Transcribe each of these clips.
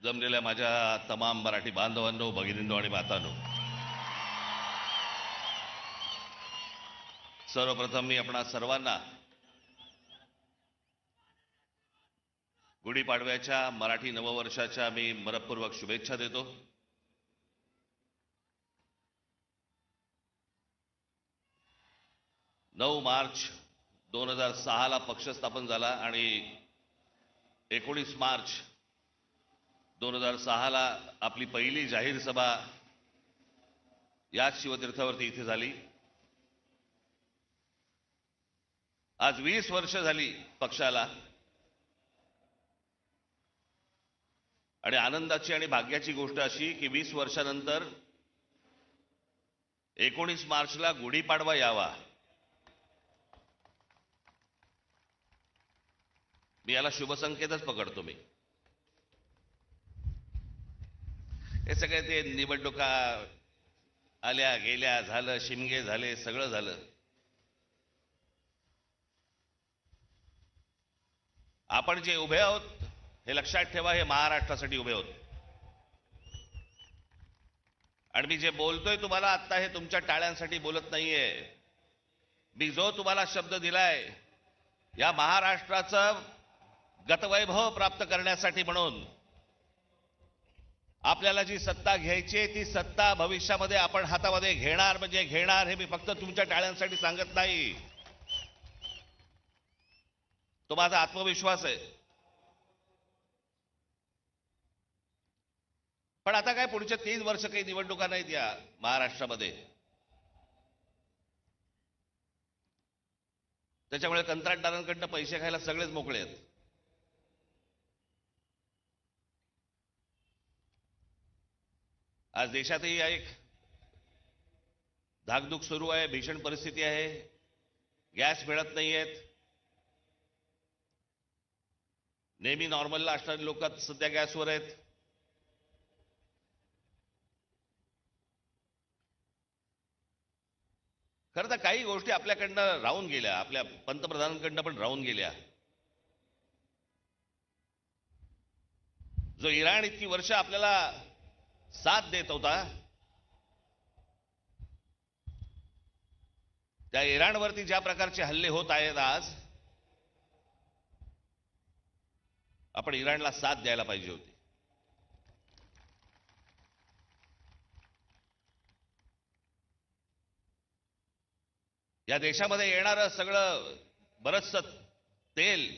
जमलेल्या माझ्या तमाम मराठी बांधवांनो, भगिनींनो आणि मातांनो, सर्वप्रथम मी आपणा सर्वांना गुढीपाडव्याच्या मराठी नववर्षाच्या मी मनपूर्वक शुभेच्छा देतो। 9 मार्च 2006 ला पक्ष स्थापन झाला आणि 19 मार्च 2006 ला आपली पहिली जाहीर सभा याच शिवतीर्थावरती इथे झाली। आज 20 वर्ष झाली पक्षाला आणि आनंदाची आणि भाग्याची गोष्ट अशी की 20 वर्षानंतर 19 मार्चला गुढीपाडवा यावा। मी याला शुभसंकेतच पकडतो। मी हे सगळे ते निवडणुका आल्या गेल्या, झालं, शिमगे झाले, सगळं झालं। आपण जे उभे आहोत हे लक्षात ठेवा, हे महाराष्ट्रासाठी उभे आहोत। आणि मी जे बोलतोय तुम्हाला आता, हे तुमच्या टाळ्यांसाठी बोलत नाहीये। मी जो तुम्हाला शब्द दिलाय या महाराष्ट्राचं गतवैभव प्राप्त करण्यासाठी, म्हणून आपल्याला जी सत्ता घ्यायची आहे ती सत्ता भविष्यामध्ये आपण हातामध्ये घेणार म्हणजे घेणार। हे मी फक्त तुमच्या टाळ्यांसाठी सांगत नाही, तो माझा आत्मविश्वास आहे। पण आता काय, पुढचे 3 वर्ष काही निवडणुका नाहीत या महाराष्ट्रामध्ये, त्याच्यामुळे कंत्राटदारांकडनं पैसे खायला सगळेच मोकळे आहेत। आज देशातही एक धाकधूक सुरू आहे, भीषण परिस्थिती आहे, गॅस मिळत नाहीयेत। नेहमी नॉर्मलला असणारी लोक सध्या गॅसवर आहेत। खरं तर काही गोष्टी आपल्याकडनं राहून गेल्या, आपल्या पंतप्रधानांकडनं पण राहून गेल्या। जो इराण इतकी वर्ष आपल्याला साथ देत होता, त्या इराणवरती ज्या प्रकारचे हल्ले होत आहेत आज, आपण इराणला साथ द्यायला पाहिजे होती। या देशामध्ये येणारं सगळं बरचसं तेल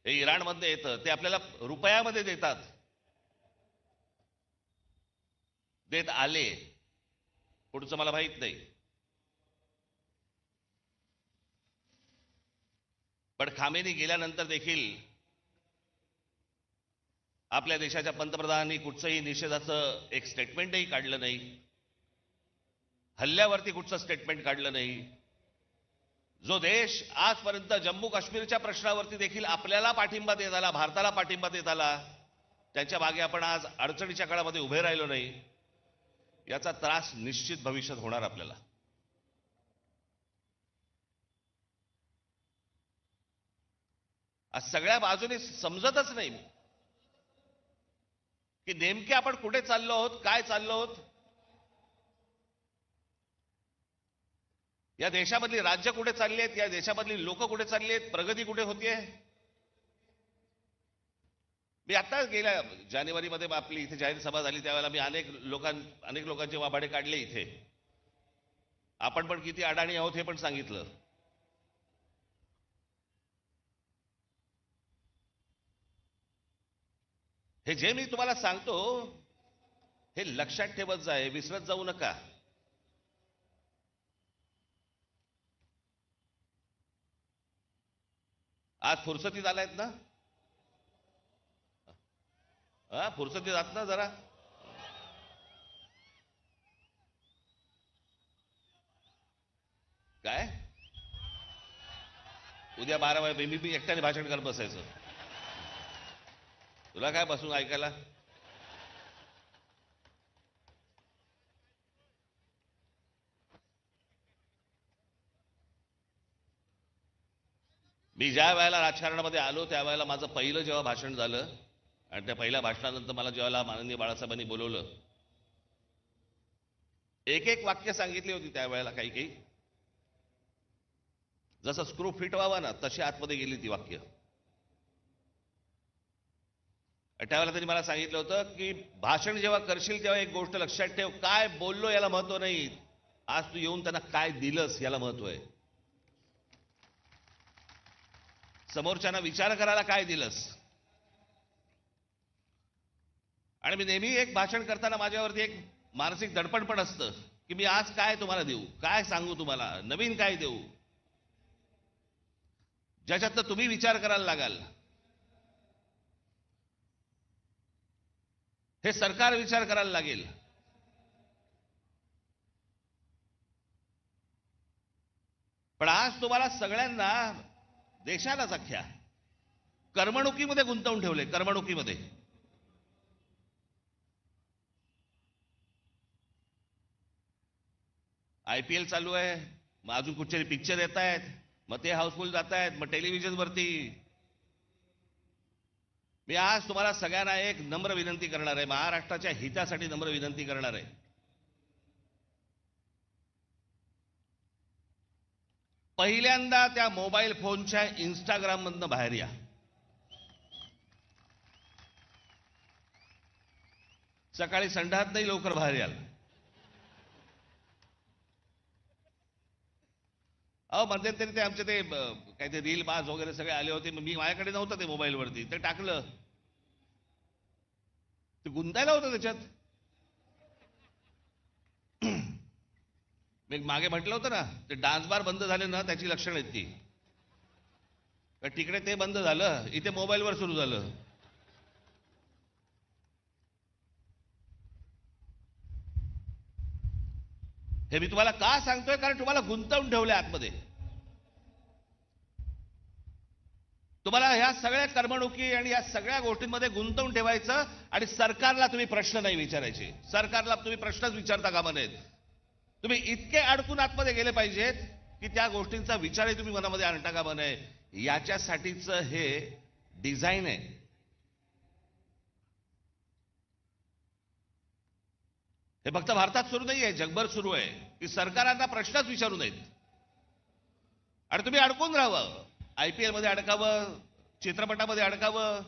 हे इराणमध्ये येतं, ते आपल्याला रुपयामध्ये देतात, देत आले, पुढचं मला माहित नाही। पण खामेनी गेल्यानंतर देखील आपल्या देशाच्या पंतप्रधानांनी कुठचंही निषेधाचं एक स्टेटमेंटही काढलं नाही, हल्ल्यावरती कुठचं स्टेटमेंट काढलं नाही। जो देश आजपर्यंत जम्मू काश्मीरच्या प्रश्नावरती देखील आपल्याला पाठिंबा देत आला, भारताला पाठिंबा देत आला, त्याच्या मागे आपण आज अडचणीच्या काळामध्ये उभे राहिलो नाही, याचा त्रास निश्चित भविष्यात होणार आपल्याला। आज सगळ्या बाजूने समजतच नाही की नेमके आपण कुठे चाललो आहोत, काय चाललो आहोत। या देशामधली राज्य कुठे चालली आहेत, या देशामधली लोक कुठे चालली आहेत, प्रगती कुठे होतीये। मी आता गेल्या जानेवारीमध्ये आपली इथे जाहीर सभा झाली, त्यावेळेला मी अनेक लोकांचे वाभाडे काढले इथे। आपण पण किती अडाणी आहोत हे पण सांगितलं। हे जे मी तुम्हाला सांगतो हे लक्षात ठेवत जाय, विसरत जाऊ नका। आज फुरसतीत आलायत ना, फुरसतीत आहात ना जरा। काय उद्या 12 वाजे मी एकट्याने भाषण करत बसायचं, तुला काय बसून ऐकायला। मी ज्या वेळेला राजकारणामध्ये आलो त्यावेळेला माझं पहिलं जेव्हा भाषण झालं आणि त्या पहिल्या भाषणानंतर मला जेव्हा माननीय बाळासाहेबांनी बोलवलं, एक एक वाक्य सांगितली होती त्यावेळेला, काही काही जसं स्क्रू फिट व्हावा ना तशी आतमध्ये गेली ती वाक्य. त्यावेळेला त्यांनी मला सांगितलं होतं की भाषण जेव्हा करशील तेव्हा एक गोष्ट लक्षात ठेव, काय बोललो याला महत्व नाही, आज तू येऊन त्यांना काय दिलंस याला महत्व आहे. समोरच्यांना विचार करायला काय दिलंस. आणि मी नेहमी एक भाषण करताना माझ्यावरती एक मानसिक दडपण पण असतं की मी आज काय तुम्हाला देऊ, काय सांगू तुम्हाला, नवीन काय देऊ, ज्याच्यातनं तुम्ही विचार करायला लागाल. हे सरकार विचार करायला लागेल. पण आज तुम्हाला सगळ्यांना, देशालाच अख्ख्या करमणुकीमध्ये गुंतवून ठेवले. करमणुकीमध्ये IPL चालू आहे, मग अजून कुठचे पिक्चर येत आहेत, मग ते हाऊसफुल जात आहेत, मग टेलिव्हिजनवरती. मी आज तुम्हाला सगळ्यांना एक नम्र विनंती करणार आहे, महाराष्ट्राच्या हितासाठी नम्र विनंती करणार आहे. पहिल्यांदा त्या मोबाईल फोनच्या इंस्टाग्राम मधनं बाहेर या. सकाळी संडास नाही, लवकर बाहेर याल. मध्यंतरी ते आमचे ते काय ते रील बाज वगैरे सगळे आले होते, मी माझ्याकडे नव्हतं ते मोबाईलवरती, ते टाकलं, ते गुंतायला होतं त्याच्यात. मी मागे म्हटलं होतं ना, ते डान्स बार बंद झाले ना त्याची लक्षणं आहेत ती. तिकडे ते बंद झालं, इथे मोबाईलवर सुरू झालं. हे मी तुम्हाला का सांगतोय, कारण तुम्हाला गुंतवून ठेवले आतमध्ये. तुम्हाला ह्या सगळ्या करमणुकी आणि या सगळ्या गोष्टींमध्ये गुंतवून ठेवायचं, आणि सरकारला तुम्ही प्रश्न नाही विचारायचे. सरकारला तुम्ही प्रश्नच विचारता कामा नयेत. तुम्ही इतके अडकून आतमध्ये गेले पाहिजेत की त्या गोष्टींचा विचारही तुम्ही मनामध्ये आणता कामा नये. याच्यासाठीच हे डिझाईन आहे. हे फक्त भारतात सुरू नाही आहे, जगभर सुरू आहे की सरकारांना प्रश्नच विचारू नयेत आणि तुम्ही अडकून राहावं. IPL मध्ये अडकावं, चित्रपटामध्ये अडकावं,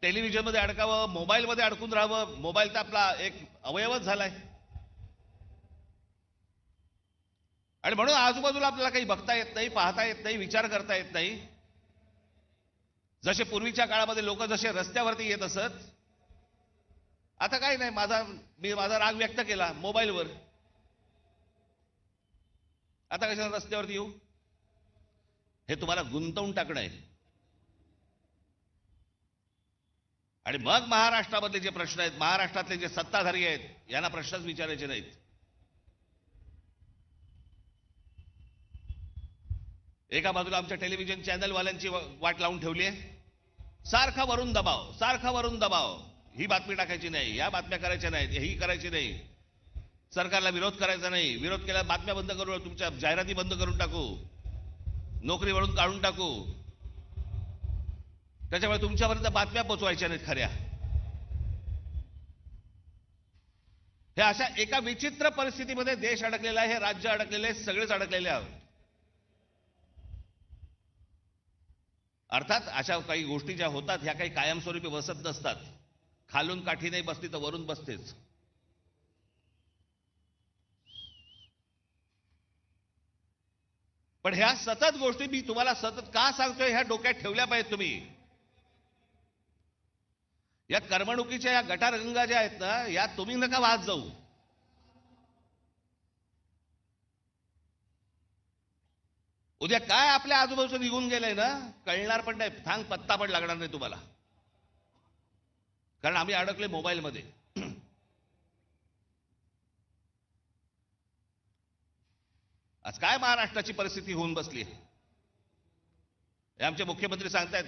टेलिव्हिजनमध्ये अडकावं, मोबाईलमध्ये अडकून राहावं. मोबाईल तर आपला एक अवयवच झालाय. आणि म्हणून आजूबाजूला आपल्याला काही बघता येत नाही, पाहता येत नाही, विचार करता येत नाही. जसे पूर्वीच्या काळामध्ये लोक जसे रस्त्यावरती येत असत, आता काही नाही, मी माझा राग व्यक्त केला मोबाईलवर, आता कशाला रस्त्यावरती येऊ. हे तुम्हाला गुंतवून टाकणं आहे. आणि मग महाराष्ट्रामधले जे प्रश्न आहेत, महाराष्ट्रातले जे सत्ताधारी आहेत, यांना प्रश्नच विचारायचे नाहीत. एका बाजूला आमच्या टेलिव्हिजन चॅनलवाल्यांची वाट लावून ठेवली आहे. सारखा वरून दबाव, सारखा वरून दबाव. ही बातमी टाकायची नाही, या बातम्या करायच्या नाहीत, ही करायची नाही, सरकारला विरोध करायचा नाही, विरोध केला बातम्या बंद करू, तुमच्या जाहिराती बंद करून टाकू, नोकरीवरून काढून टाकू. त्याच्यामुळे तुमच्यापर्यंत बातम्या पोहोचवायच्या नाहीत खऱ्या. हे अशा एका विचित्र परिस्थितीमध्ये देश अडकलेला आहे, हे राज्य अडकलेले आहे, सगळेच अडकलेले आहोत. अर्थात अशा काही गोष्टी ज्या होतात ह्या काही कायमस्वरूपी बसत नसतात. खालून काठी नाही बसली तर वरून बसतेच. पण ह्या सतत गोष्टी मी तुम्हाला सतत का सांगतोय, ह्या डोक्यात ठेवल्या पाहिजेत तुम्ही. या करमणुकीच्या या गटारगंगा ज्या आहेत ना, या तुम्ही नका वाहत जाऊ. उद्या काय आपल्या आजूबाजूचं निघून गेलंय ना, कळणार पण नाही, थांग पत्ता पण लागणार नाही तुम्हाला. कारण आम्ही अडकले मोबाईलमध्ये. आज काय महाराष्ट्राची परिस्थिती होऊन बसली. आमचे मुख्यमंत्री सांगतायत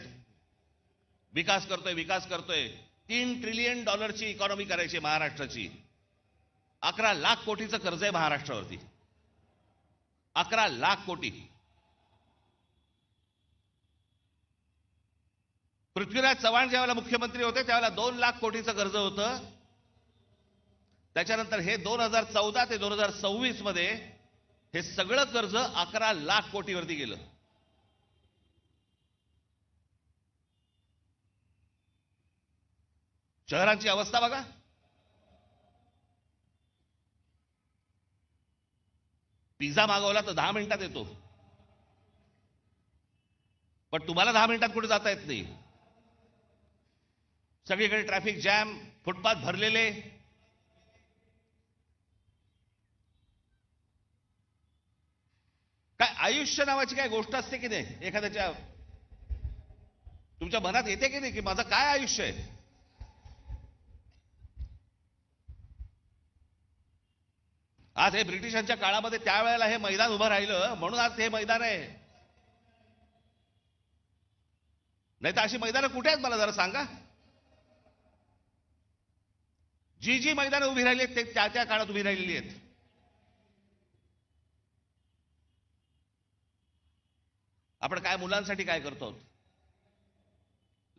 विकास करतोय, विकास करतोय. $3 ट्रिलियन इकॉनॉमी करायची महाराष्ट्राची. 11 लाख कोटीचं कर्ज आहे महाराष्ट्रावरती. 11 लाख कोटी. पृथ्वीराज चव्हाण ज्यावेळेला मुख्यमंत्री होते त्यावेळेला 2 लाख कोटीचं कर्ज होतं. त्याच्यानंतर हे 2014 ते 2026 मध्ये हे सगळं कर्ज 11 लाख कोटीवरती गेलं. शहरांची अवस्था बघा. पिझ्झा मागवला तर 10 मिनिटात येतो, पण तुम्हाला 10 मिनिटात कुठे जाता येत नाही. सगळीकडे ट्रॅफिक जॅम, फुटपाथ भरलेले. काय आयुष्य नावाची काय गोष्ट असते की नाही? एखाद्याच्या तुमच्या मनात येते की नाही की माझं काय आयुष्य आहे? आज हे ब्रिटिशांच्या काळामध्ये त्यावेळेला हे मैदान उभं राहिलं म्हणून आज हे मैदान आहे. नाही तर अशी मैदानं कुठे आहेत मला जरा सांगा. जी जी मैदानं उभी राहिली आहेत ते त्या त्या काळात उभी राहिलेली आहेत. आपण काय मुलांसाठी काय करतो?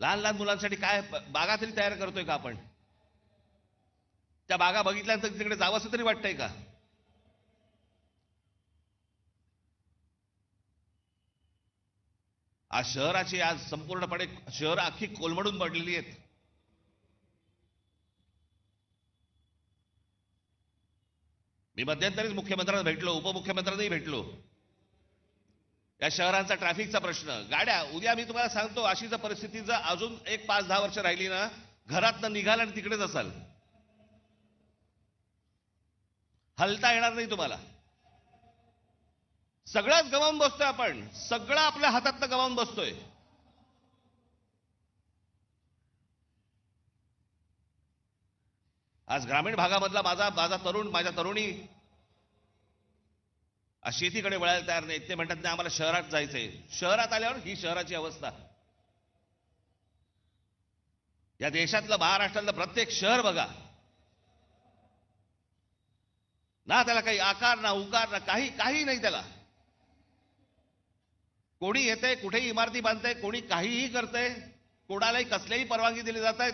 लहान लहान मुलांसाठी काय बागा तरी तयार करतोय का आपण? त्या बागा बघितल्यानंतर तिकडे जावंसं तरी वाटतंय का? आज शहराची आज संपूर्णपणे शहर अख्खी कोलमडून पडलेली आहेत. मी मध्यंतरीच मुख्यमंत्र्यांना भेटलो, उपमुख्यमंत्र्यांनाही भेटलो. या शहरांचा ट्रॅफिकचा प्रश्न, गाड्या, उद्या मी तुम्हाला सांगतो अशी जर परिस्थिती जर अजून 5-10 वर्ष राहिली ना, घरातनं निघाल आणि तिकडेच असाल, हलता येणार नाही तुम्हाला. सगळंच गमावून बसतोय आपण, सगळं आपल्या हातातनं गमावून बसतोय. आज ग्रामीण भागामधला माझ्या तरुणी शेतीकडे वळायला तयार नाहीत. ते म्हणतात नाही आम्हाला शहरात जायचंय. शहरात आल्यावर ही शहराची अवस्था. या देशातलं महाराष्ट्रातलं प्रत्येक शहर बघा ना, त्याला काही आकार ना उकार ना काही नाही. त्याला कोणी येतंय, कुठेही इमारती बांधतंय, कोणी काहीही करतंय, कोणालाही कसल्याही परवानगी दिली जात आहेत.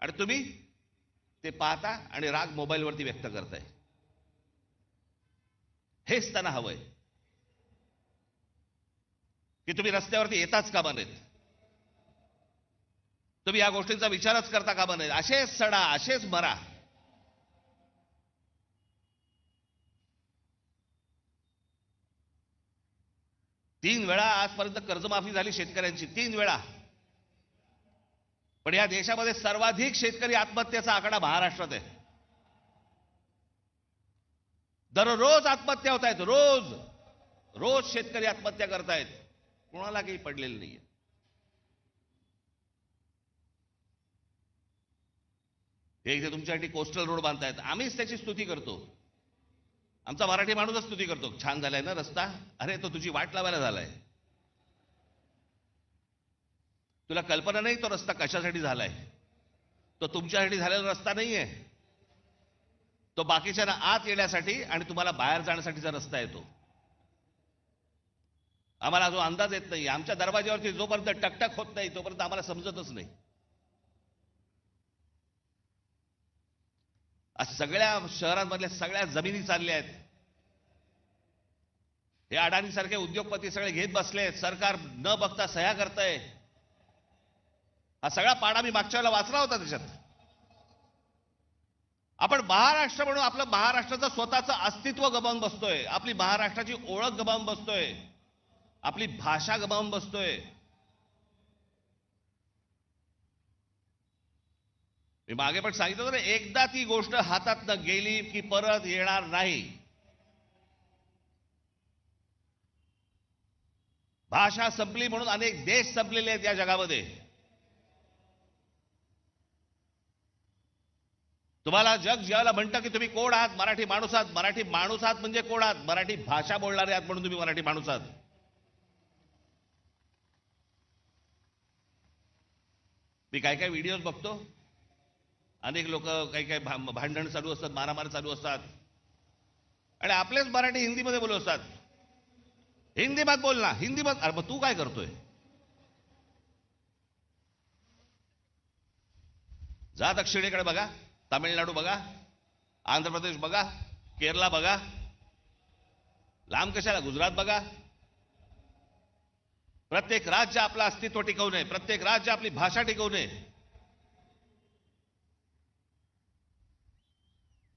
आणि तुम्ही ते पाहता आणि राग मोबाईलवरती व्यक्त करताय. हेच त्यांना हवंय की तुम्ही रस्त्यावरती येताच कामा नयेत, तुम्ही या गोष्टींचा विचारच करता कामा नयेत. असेच सडा, असेच मरा. तीन वेळा आजपर्यंत कर्जमाफी झाली शेतकऱ्यांची, 3 वेळा. पण या देशामध्ये सर्वाधिक शेतकरी आत्महत्येचा आकडा महाराष्ट्रात आहे. दररोज आत्महत्या होत आहेत, रोज शेतकरी आत्महत्या करतायत. कोणाला काही पडलेलं नाहीये. हे इथे तुमच्यासाठी कोस्टल रोड बांधतायत, आम्हीच त्याची स्तुती करतो. आमचा मराठी माणूसच स्तुती करतो, छान झालाय ना रस्ता. अरे तो तुझी वाट लावायला झालाय. तुला कल्पना नाही तो रस्ता कशासाठी झालाय. तो तुमच्यासाठी झालेला रस्ता नाहीये. तो बाकीच्यांना आत येण्यासाठी आणि तुम्हाला बाहेर जाण्यासाठीचा रस्ता आहे तो. आम्हाला जो अंदाज येत नाही, आमच्या दरवाज्यावरती जोपर्यंत टकटक होत नाही तोपर्यंत आम्हाला समजतच नाही. आज सगळ्या शहरांमधल्या सगळ्या जमिनी चालल्या आहेत. हे अडाणी सारखे उद्योगपती सगळे घेत बसलेत, सरकार न बघता सह्या करतंय. हा सगळा पाडा मी मागच्या वेळेला वाचला होता. त्याच्यात आपण महाराष्ट्र म्हणून आपलं महाराष्ट्राचं स्वतःचं अस्तित्व गमावून बसतोय, आपली महाराष्ट्राची ओळख गमावून बसतोय, आपली भाषा गमावून बसतोय. मी मागे पण सांगितलं होतं ना, एकदा ती गोष्ट हातातनं गेली की परत येणार नाही. भाषा संपली म्हणून अनेक देश संपलेले आहेत या जगामध्ये. तुम्हाला जग ज्याला म्हणतं की तुम्ही कोण आहात, मराठी माणूस आहात. मराठी माणूस आहात म्हणजे कोण आहात? मराठी भाषा बोलणारे आहात म्हणून तुम्ही मराठी माणूस आहात. मी काय काय व्हिडिओज बघतो, अनेक लोक काही भांडण चालू असतात, मारामारी चालू असतात आणि आपलेच मराठी हिंदीमध्ये बोलत असतात. हिंदी मत बोल ना, हिंदी मत. अरे मग तू काय करतोय? जा दक्षिणेकडे बघा, तामिळनाडू बघा, आंध्र प्रदेश बघा, केरला बघा, लांब कशाला गुजरात बघा. प्रत्येक राज्य आपलं अस्तित्व टिकवू नये, प्रत्येक राज्य आपली भाषा टिकवू नये.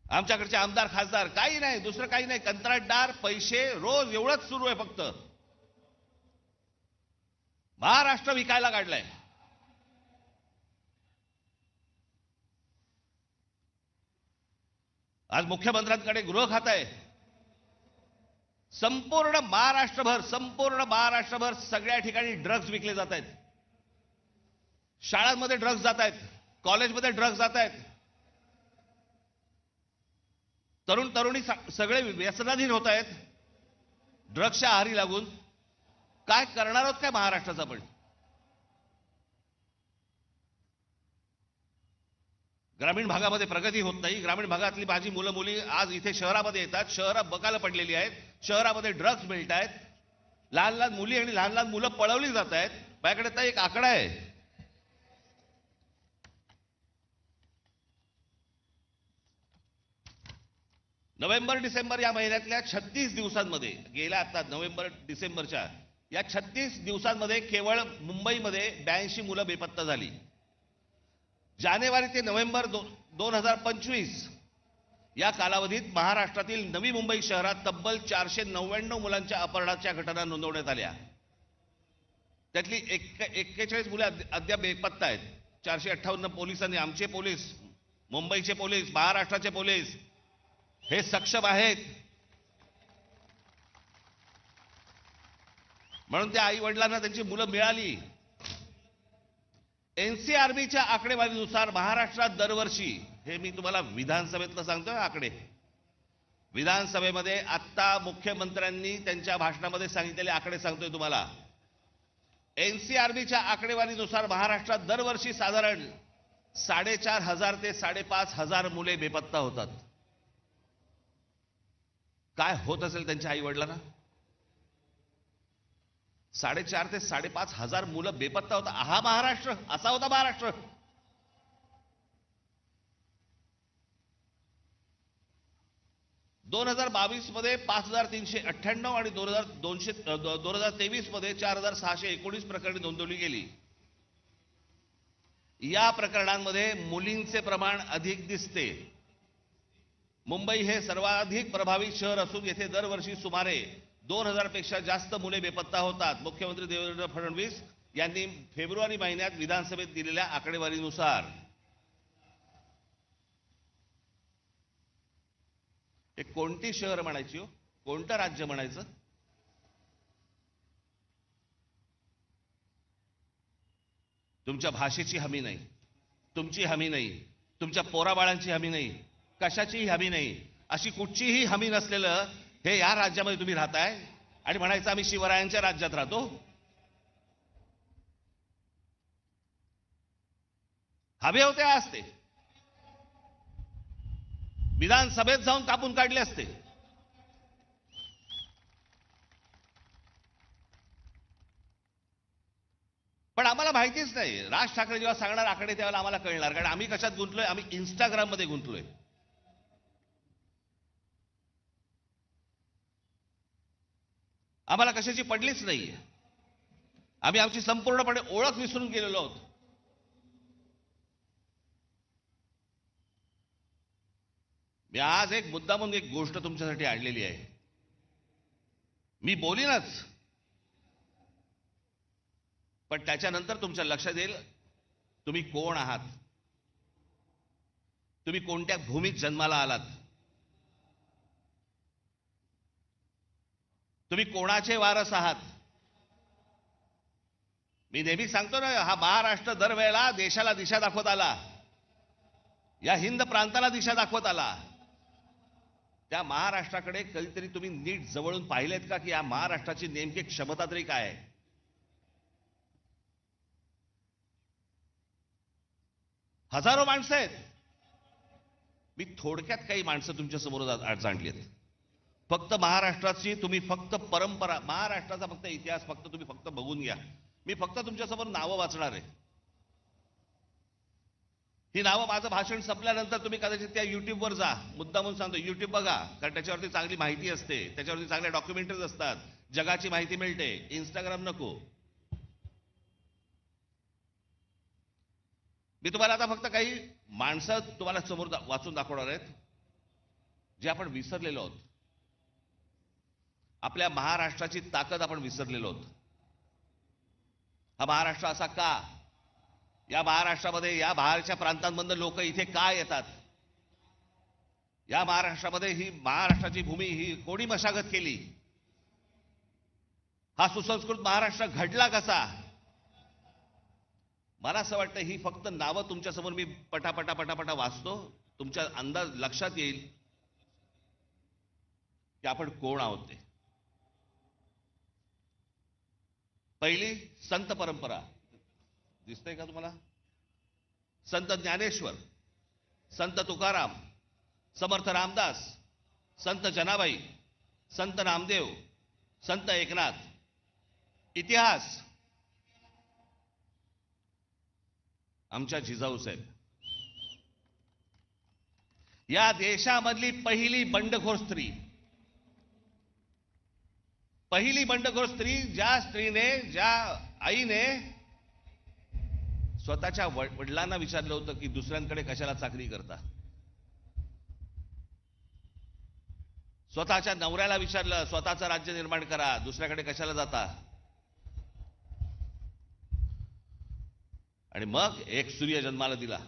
आमच्याकडचे आमदार खासदार काही नाही, दुसरं काही नाही, कंत्राटदार, पैसे, रोज एवढंच सुरू आहे फक्त. महाराष्ट्र विकायला काढलाय. आज मुख्यमंत्र्यांकडे गृह खातं आहे. संपूर्ण महाराष्ट्रभर सगळ्या ठिकाणी ड्रग्ज विकले जात आहेत. शाळांमध्ये ड्रग्ज जात आहेत, कॉलेजमध्ये ड्रग्ज जात आहेत. तरुण तरुणी सगळे व्यसनाधीन होत आहेत ड्रग्सच्या आहारी लागून. काय करणार आहोत काय महाराष्ट्राचा? पण ग्रामीण भागामध्ये प्रगती होत नाही. ग्रामीण भागातली माझी मुलं मुली आज इथे शहरामध्ये येतात, शहरं बकाला पडलेली आहेत, शहरामध्ये ड्रग्ज मिळत आहेत, लहान लहान मुली आणि लहान लहान मुलं पळवली जात आहेत. माझ्याकडे तर एक आकडा आहे, नोव्हेंबर डिसेंबर या महिन्यातल्या 36 दिवसांमध्ये, गेल्या आता नोव्हेंबर डिसेंबरच्या या 36 दिवसांमध्ये केवळ मुंबईमध्ये 82 मुलं बेपत्ता झाली. जानेवारी ते नोव्हेंबर 2025 या कालावधीत महाराष्ट्रातील नवी मुंबई शहरात तब्बल 499 मुलांच्या अपहरणाच्या घटना नोंदवण्यात आल्या. त्यातली 41 मुले अद्याप बेपत्ता आहेत. 458 पोलिसांनी, आमचे पोलीस, मुंबईचे पोलीस, महाराष्ट्राचे पोलीस हे सक्षम आहेत. म्हणून त्या आई वडिलांना त्यांची मुलं मिळाली. एनसीआरबीच्या आकडेवारीनुसार महाराष्ट्रात दरवर्षी, हे मी तुम्हाला विधानसभेतलं सांगतोय आकडे, विधानसभेमध्ये आत्ता मुख्यमंत्र्यांनी त्यांच्या भाषणामध्ये सांगितलेले आकडे सांगतोय तुम्हाला. एनसीआरबीच्या आकडेवारीनुसार महाराष्ट्रात दरवर्षी साधारण 4,500 ते 5,500 मुले बेपत्ता होतात. काय होत असेल त्यांच्या आई वडिलांना? 4,500 ते 5,500 मुलं बेपत्ता होता. हा महाराष्ट्र, असा होता महाराष्ट्र. दोन 2022 मध्ये 5,398 आणि 2023 मध्ये 4,619 प्रकरणे नोंदवली गेली. या प्रकरणांमध्ये मुलींचे प्रमाण अधिक दिसते. मुंबई हे सर्वाधिक प्रभावित शहर असून येथे दरवर्षी सुमारे 2,000 पेक्षा जास्त मुले बेपत्ता होतात. मुख्यमंत्री देवेंद्र फडणवीस यांनी फेब्रुवारी महिन्यात विधानसभेत दिलेल्या आकडेवारीनुसार. हे कोणती शहर म्हणायची हो? कोणतं राज्य म्हणायचं? तुमच्या भाषेची हमी नाही, तुमची हमी नाही, तुमच्या पोराबाळांची हमी नाही, कशाचीही हमी नाही. अशी कुठचीही हमी नसलेलं हे या राज्यामध्ये तुम्ही राहताय आणि म्हणायचं आम्ही शिवरायांच्या राज्यात राहतो. हवे होते असते, विधानसभेत जाऊन कापून काढले असते. पण आम्हाला माहितीच नाही. राज ठाकरे जेव्हा सांगणार आकडे त्यावेळेला आम्हाला कळणार, कारण आम्ही कशात गुंतलोय? आम्ही इंस्टाग्राम मध्ये गुंतलोय. आम्हाला कशाची पडलीच नाहीये. आम्ही आमची संपूर्णपणे ओळख विसरून गेलेलो आहोत. मी आज एक मुद्दामून एक गोष्ट तुमच्यासाठी आणलेली आहे. मी बोलीनच, पण त्याच्यानंतर तुमच्या लक्षात येईल तुम्ही कोण आहात, तुम्ही कोणत्या भूमीत जन्माला आलात, तुम्ही कोणाचे वारस आहात. मी नेहमी सांगतो ना, हा महाराष्ट्र दरवेळेला देशाला दिशा दाखवत आला, या हिंद प्रांताला दिशा दाखवत आला. त्या महाराष्ट्राकडे कधीतरी तुम्ही नीट जवळून पाहिलेत का, की या महाराष्ट्राची नेमकी क्षमता तरी काय आहे? हजारो माणसं आहेत. मी थोडक्यात काही माणसं तुमच्या समोर आणली आहेत. फक्त महाराष्ट्राची तुम्ही फक्त परंपरा, महाराष्ट्राचा फक्त इतिहास फक्त तुम्ही फक्त बघून घ्या. मी फक्त तुमच्यासमोर नावं वाचणार आहे. ही नावं माझं भाषण संपल्यानंतर तुम्ही कदाचित त्या युट्यूबवर जा. मुद्दामून सांगतो, युट्यूब बघा, कारण त्याच्यावरती चांगली माहिती असते, त्याच्यावरती चांगल्या डॉक्युमेंटरीज असतात, जगाची माहिती मिळते. इंस्टाग्राम नको. मी तुम्हाला आता फक्त काही माणसं तुम्हाला समोर वाचून दाखवणार आहेत जे आपण विसरलेलो आहोत. आपल्या महाराष्ट्राची ताकद आपण विसरलेलो आहोत. हा महाराष्ट्र असा का? या महाराष्ट्रामध्ये, या बाहेरच्या प्रांतांमधून लोक इथे का येतात? या महाराष्ट्रामध्ये ही महाराष्ट्राची भूमी ही कोणी मशागत केली? हा सुसंस्कृत महाराष्ट्र घडला कसा? मला असं वाटतं ही फक्त नावं तुमच्यासमोर मी पटापटा पटापटा वाचतो, तुमच्या अंदाज लक्षात येईल की आपण कोण आहोत ते. पहिली संत परंपरा दिसतंय का तुम्हाला? संत ज्ञानेश्वर, संत तुकाराम, समर्थ रामदास, संत जनाबाई, संत नामदेव, संत एकनाथ. इतिहास आमच्या जिजाऊ साहेब. या देशामधली पहिली बंडखोर स्त्री, पहिली बंडखोर स्त्री, ज्या स्त्रीने, ज्या आईने स्वतःच्या वडिलांना विचारलं होतं की दुसऱ्यांकडे कशाला चाकरी करता. स्वतःच्या नवऱ्याला विचारलं, स्वतःचं राज्य निर्माण करा, दुसऱ्याकडे कशाला जाता. आणि मग एक सूर्य जन्माला दिला.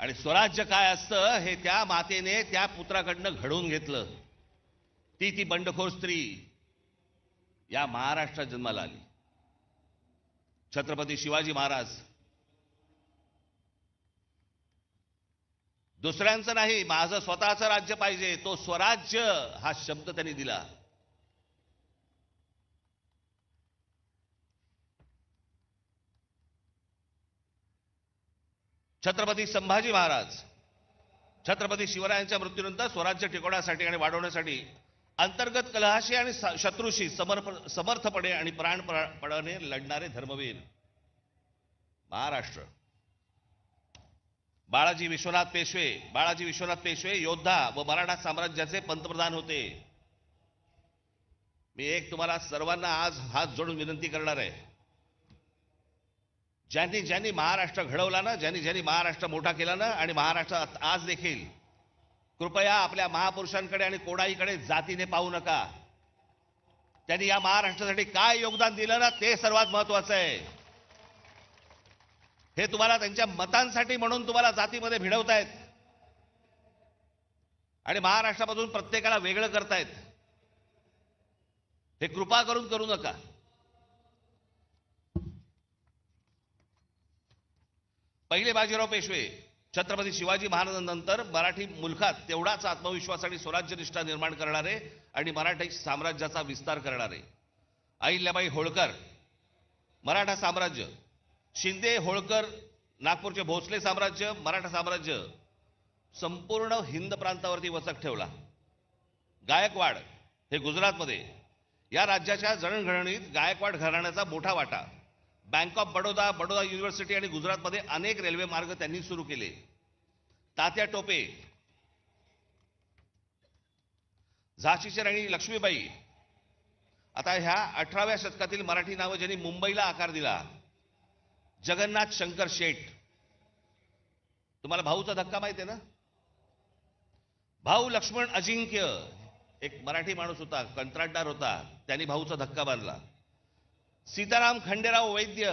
आणि स्वराज्य काय असतं हे त्या मातेने त्या पुत्राकडनं घडवून घेतलं. ती बंडखोर स्त्री या महाराष्ट्रात जन्माला आली. छत्रपती शिवाजी महाराज. दुसऱ्यांचं नाही, माझं स्वतःचं राज्य पाहिजे, तो स्वराज्य हा शब्द त्यांनी दिला. छत्रपती संभाजी महाराज. छत्रपती शिवरायांच्या मृत्यूनंतर स्वराज्य टिकवण्यासाठी आणि वाढवण्यासाठी अंतर्गत कलहाशी आणि शत्रूशी समर्थपणे आणि प्राणपणाने लढणारे धर्मवीर महाराष्ट्र. बाळाजी विश्वनाथ पेशवे. बाळाजी विश्वनाथ पेशवे योद्धा व मराठा साम्राज्याचे पंतप्रधान होते. मी एक तुम्हाला सर्वांना आज हात जोडून विनंती करणार आहे, ज्यांनी ज्यांनी महाराष्ट्र घडवला ना, ज्यांनी महाराष्ट्र मोठा केला ना, आणि महाराष्ट्र आज देखील, कृपया आपल्या महापुरुषांकडे आणि कोणाईकडे जातीने पाहू नका. त्यांनी या महाराष्ट्रासाठी काय योगदान दिलं ना, ते सर्वात महत्वाचं आहे. हे तुम्हाला त्यांच्या मतांसाठी म्हणून तुम्हाला जातीमध्ये भिडवतायत आणि महाराष्ट्रामधून प्रत्येकाला वेगळं करतायत. हे कृपा करून करू नका. पहिले बाजीराव पेशवे छत्रपती शिवाजी महाराजांनंतर मराठी मुलखात तेवढाच आत्मविश्वास आणि स्वराज्यनिष्ठा निर्माण करणारे आणि मराठी साम्राज्याचा विस्तार करणारे. अहिल्याबाई होळकर मराठा साम्राज्य. शिंदे होळकर नागपूरचे भोसले साम्राज्य, मराठा साम्राज्य संपूर्ण हिंद प्रांतावरती वचक ठेवला. गायकवाड हे गुजरातमध्ये. या राज्याच्या जडणघडणीत गायकवाड घराण्याचा मोठा वाटा. Bank of Baroda, Baroda university आणि गुजरातमध्ये अनेक रेल्वे मार्ग त्यांनी सुरू केले. तात्या टोपे. झाशीची राणी लक्ष्मीबाई. आता ह्या 18व्या शतकातील मराठी नावं ज्यांनी मुंबईला आकार दिला. जगन्नाथ शंकर शेठ. तुम्हाला भाऊचा धक्का माहिती आहे ना? भाऊ लक्ष्मण अजिंक्य एक मराठी माणूस होता, कंत्राटदार होता, त्यांनी भाऊचा धक्का बांधला. सीताराम खंडेराव वैद्य.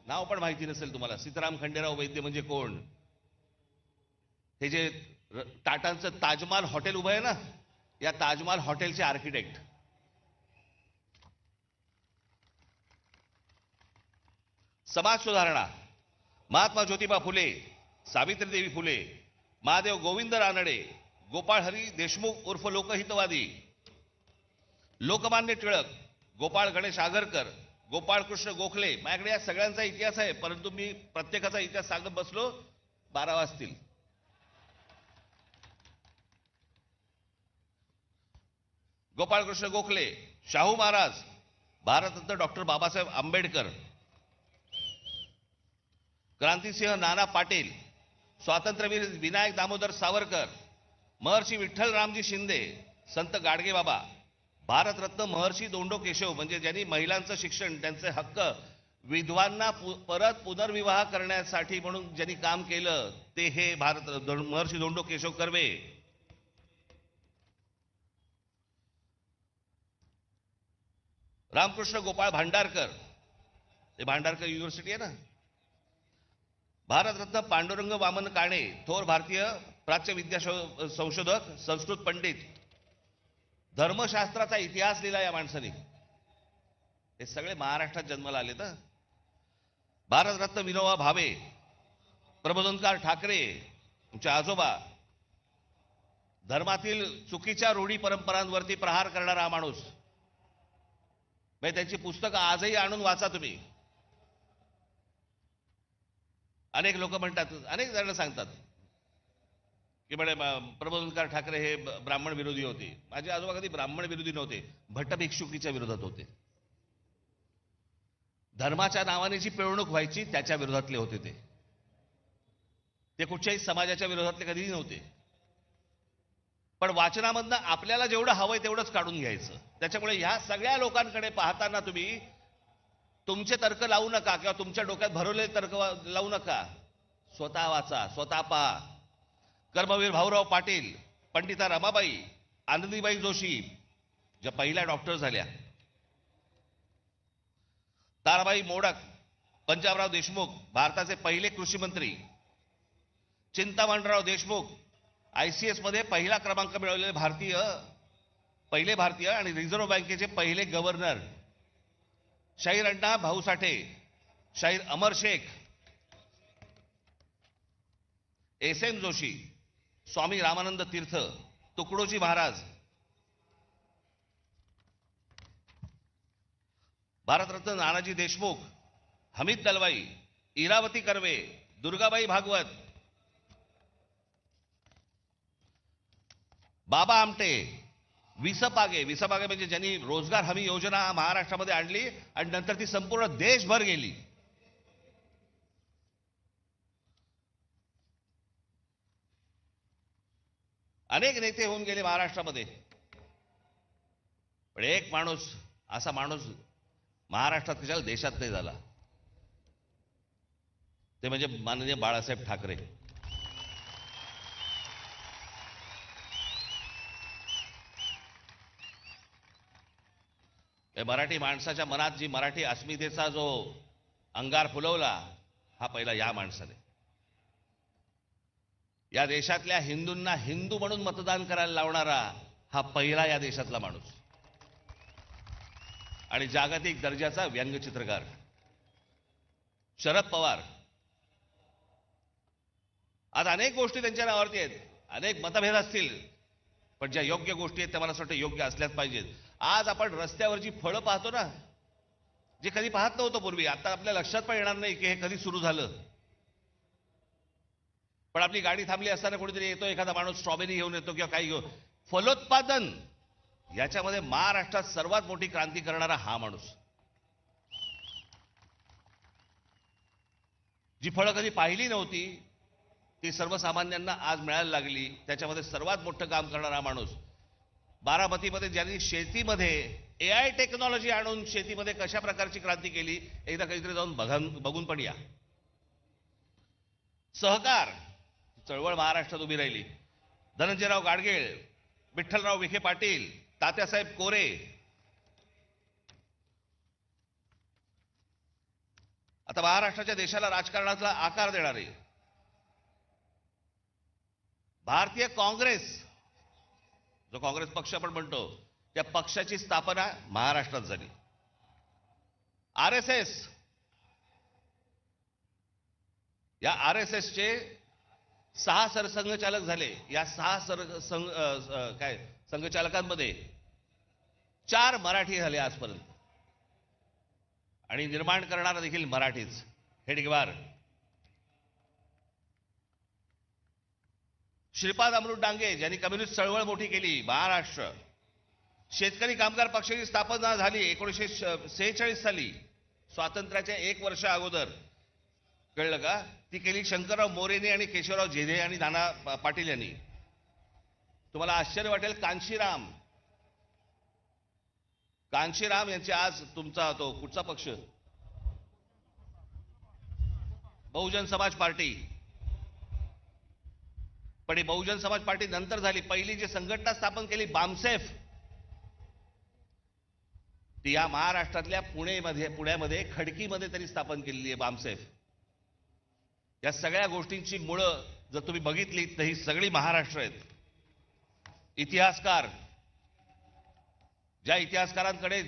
नाव पण माहिती नसेल तुम्हाला. सीताराम खंडेराव वैद्य म्हणजे कोण? हे जे टाटांचं ताजमहाल हॉटेल उभं आहे ना, या ताजमहाल हॉटेलचे आर्किटेक्ट. समाज सुधारणा. महात्मा ज्योतिबा फुले, सावित्रीदेवी फुले, महादेव गोविंद रानडे, गोपाळ हरी देशमुख उर्फ लोकहितवादी, लोकमान्य टिळक, गोपाळ गणेश आगरकर, गोपाळ कृष्ण गोखले. माझ्याकडे या सगळ्यांचा इतिहास आहे, परंतु मी प्रत्येकाचा इतिहास सांगत बसलो 12 वाजतील. गोपाळकृष्ण गोखले, शाहू महाराज, भारतरत्न डॉक्टर बाबासाहेब आंबेडकर, क्रांतिसिंह नाना पाटील, स्वातंत्र्यवीर विनायक दामोदर सावरकर, महर्षी विठ्ठल रामजी शिंदे, संत गाडगेबाबा, भारतरत्न महर्षी धोंडो केशव, म्हणजे ज्यांनी महिलांचं शिक्षण, त्यांचे हक्क, विधवांना परत पुनर्विवाह करण्यासाठी म्हणून ज्यांनी काम केलं ते हे महर्षी धोंडो केशव कर्वे. रामकृष्ण गोपाळ भांडारकर, हे भांडारकर युनिव्हर्सिटी आहे ना. भारतरत्न पांडुरंग वामन काणे, थोर भारतीय प्राच्य विद्या संशोधक, संस्कृत पंडित, धर्मशास्त्राचा इतिहास लिहिला या माणसाने. हे सगळे महाराष्ट्रात जन्माला आले तर. भारतरत्न विनोबा भावे, प्रबोधनकार ठाकरे, तुमचे आजोबा, धर्मातील चुकीच्या रूढी परंपरांवरती प्रहार करणारा हा माणूस. म्हणजे त्यांची पुस्तकं आजही आणून वाचा तुम्ही. अनेक लोक म्हणतात, अनेक जण सांगतात की म्हणे प्रबोधनकार ठाकरे हे ब्राह्मण विरोधी होते. माझे आजोबा कधी ब्राह्मण विरोधी नव्हते, भट्ट भिक्षुकीच्या विरोधात होते. धर्माच्या नावाने जी पिळवणूक व्हायची त्याच्या विरोधातले होते ते कुठच्याही समाजाच्या विरोधातले कधीही नव्हते. पण वाचनामधनं आपल्याला जेवढं हवंय तेवढंच काढून घ्यायचं. त्याच्यामुळे ह्या सगळ्या लोकांकडे पाहताना तुम्ही तुमचे तर्क लावू नका किंवा तुमच्या डोक्यात भरवलेले तर्क लावू नका. स्वतः वाचा, स्वतः पहा. कर्मवीर भाऊराव पाटील, पंडिता रमाबाई, आनंदीबाई जोशी ज्या पहिल्या डॉक्टर झाल्या, ताराबाई मोडक, पंजाबराव देशमुख, भारताचे पहिले कृषी मंत्री, चिंतामणराव देशमुख, ICS मध्ये पहिला क्रमांक मिळवलेले पहिले भारतीय आणि रिझर्व्ह बँकेचे पहिले गव्हर्नर, शाहीर अण्णा भाऊ साठे, शाहीर अमर शेख, SM जोशी, स्वामी रामानंद तीर्थ, तुकडोजी महाराज, भारतरत्न नानाजी देशमुख, हमीद दलवाई, इरावती कर्वे, दुर्गाबाई भागवत, बाबा आमटे, विसपागे म्हणजे ज्यांनी रोजगार हमी योजना महाराष्ट्रामध्ये आणली आणि नंतर ती संपूर्ण देशभर गेली. अनेक नेते होऊन गेले महाराष्ट्रामध्ये, पण एक माणूस, असा माणूस महाराष्ट्रात कशाला देशात नाही झाला, ते म्हणजे माननीय बाळासाहेब ठाकरे. मराठी माणसाच्या मनात जी मराठी अस्मितेचा जो अंगार फुलवला हा पहिला या माणसाने. या देशातल्या हिंदूंना हिंदू म्हणून मतदान करायला लावणारा हा पहिला या देशातला माणूस. आणि जागतिक दर्जाचा व्यंगचित्रकार शरद पवार. आज अनेक गोष्टी त्यांच्या नावावरती आहेत, अनेक मतभेद असतील, पण ज्या योग्य गोष्टी आहेत त्या मला असं वाटतं योग्य असल्याच पाहिजेत. आज आपण रस्त्यावरची फळं पाहतो ना, जे कधी पाहत नव्हतं पूर्वी, आता आपल्या लक्षात पण येणार नाही की हे कधी सुरू झालं. पण आपली गाडी थांबली असताना कोणीतरी येतो, एखादा माणूस स्ट्रॉबेरी घेऊन येतो किंवा काही घेऊन. फलोत्पादन याच्यामध्ये महाराष्ट्रात सर्वात मोठी क्रांती करणारा हा माणूस. जी फळं कधी पाहिली नव्हती ती सर्वसामान्यांना आज मिळायला लागली, त्याच्यामध्ये सर्वात मोठं काम करणारा माणूस. बारामतीमध्ये ज्यांनी शेतीमध्ये AI टेक्नॉलॉजी आणून शेतीमध्ये कशा प्रकारची क्रांती केली, एकदा काहीतरी जाऊन बघून पण या. सहकार चळवळ महाराष्ट्रात उभी राहिली. धनंजयराव गाडगीळ, विठ्ठलराव विखे पाटील, तात्यासाहेब कोरे, आता महाराष्ट्राच्या देशाला राजकारणाचा आकार देणारे भारतीय काँग्रेस, जो काँग्रेस पक्ष आपण म्हणतो, त्या पक्षाची स्थापना महाराष्ट्रात झाली. RSS, या RSSचे 6 सरसंघचालक झाले. या 6 संघचालकांमध्ये 4 मराठी झाले आजपर्यंत, आणि निर्माण करणारा देखील मराठीच. हेडगेवार, श्रीपाद अमृत डांगे ज्यांनी कम्युनिस्ट चळवळ मोठी केली महाराष्ट्र, शेतकरी कामगार पक्षाची स्थापना झाली 1946 साली, स्वातंत्र्याच्या 1 वर्ष अगोदर. कळलं का? ती केली शंकरराव मोरेने आणि केशवराव जेधे आणि नाना पाटील यांनी. तुम्हाला आश्चर्य वाटेल, कांशीराम यांचे आज तुमचा तो कुठचा पक्ष, बहुजन समाज पार्टी. पण ही बहुजन समाज पार्टी नंतर झाली. पहिली जी संघटना स्थापन केली बामसेफ, ती या महाराष्ट्रातल्या पुण्यामध्ये खडकीमध्ये त्यांनी स्थापन केलेली आहे बामसेफ. या सगळ्या गोष्टींची मुळं जर तुम्ही बघितली तर ही सगळी महाराष्ट्र आहेत. इतिहासकार, ज्या इतिहासकारांकडे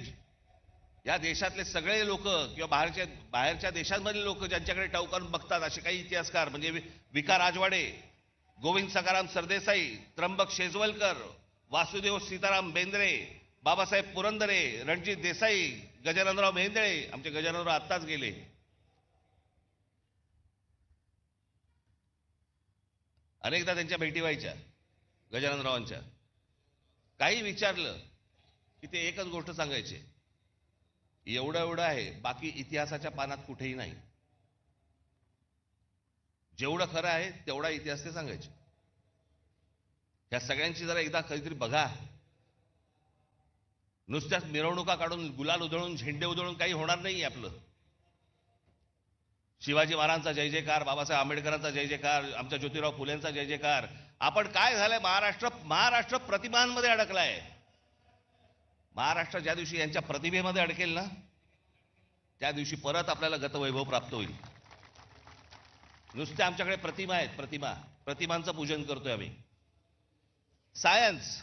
या देशातले सगळे लोक किंवा बाहेरच्या देशांमधील लोक ज्यांच्याकडे टवकारून बघतात, असे काही इतिहासकार म्हणजे विका राजवाडे, गोविंद सखाराम सरदेसाई, त्र्यंबक शेजवलकर, वासुदेव सीताराम बेंद्रे, बाबासाहेब पुरंदरे, रणजित देसाई, गजाननराव मेहेंदळे. आमचे गजाननराव आत्ताच गेले. अनेकदा त्यांच्या भेटी व्हायच्या गजाननरावांच्या. काही विचारलं की ते एकच गोष्ट सांगायचे, एवढं आहे, बाकी इतिहासाच्या पानात कुठेही नाही. जेवढं खरं आहे तेवढा इतिहास ते सांगायचे. या सगळ्यांची जरा एकदा कधीतरी बघा. नुसत्याच मिरवणुका काढून, गुलाल उधळून, झेंडे उधळून काही होणार नाही आपलं. शिवाजी महाराजांचा जय जयकार, बाबासाहेब आंबेडकरांचा जय जयकार, आमच्या ज्योतिराव फुलेंचा जय जयकार. आपण काय झालंय, महाराष्ट्र प्रतिमांमध्ये अडकलाय. महाराष्ट्र ज्या दिवशी यांच्या प्रतिभेमध्ये अडकेल ना, त्या दिवशी परत आपल्याला गतवैभव प्राप्त होईल. नुसते आमच्याकडे प्रतिमा आहेत, प्रतिमांचं पूजन करतोय आम्ही. सायन्स,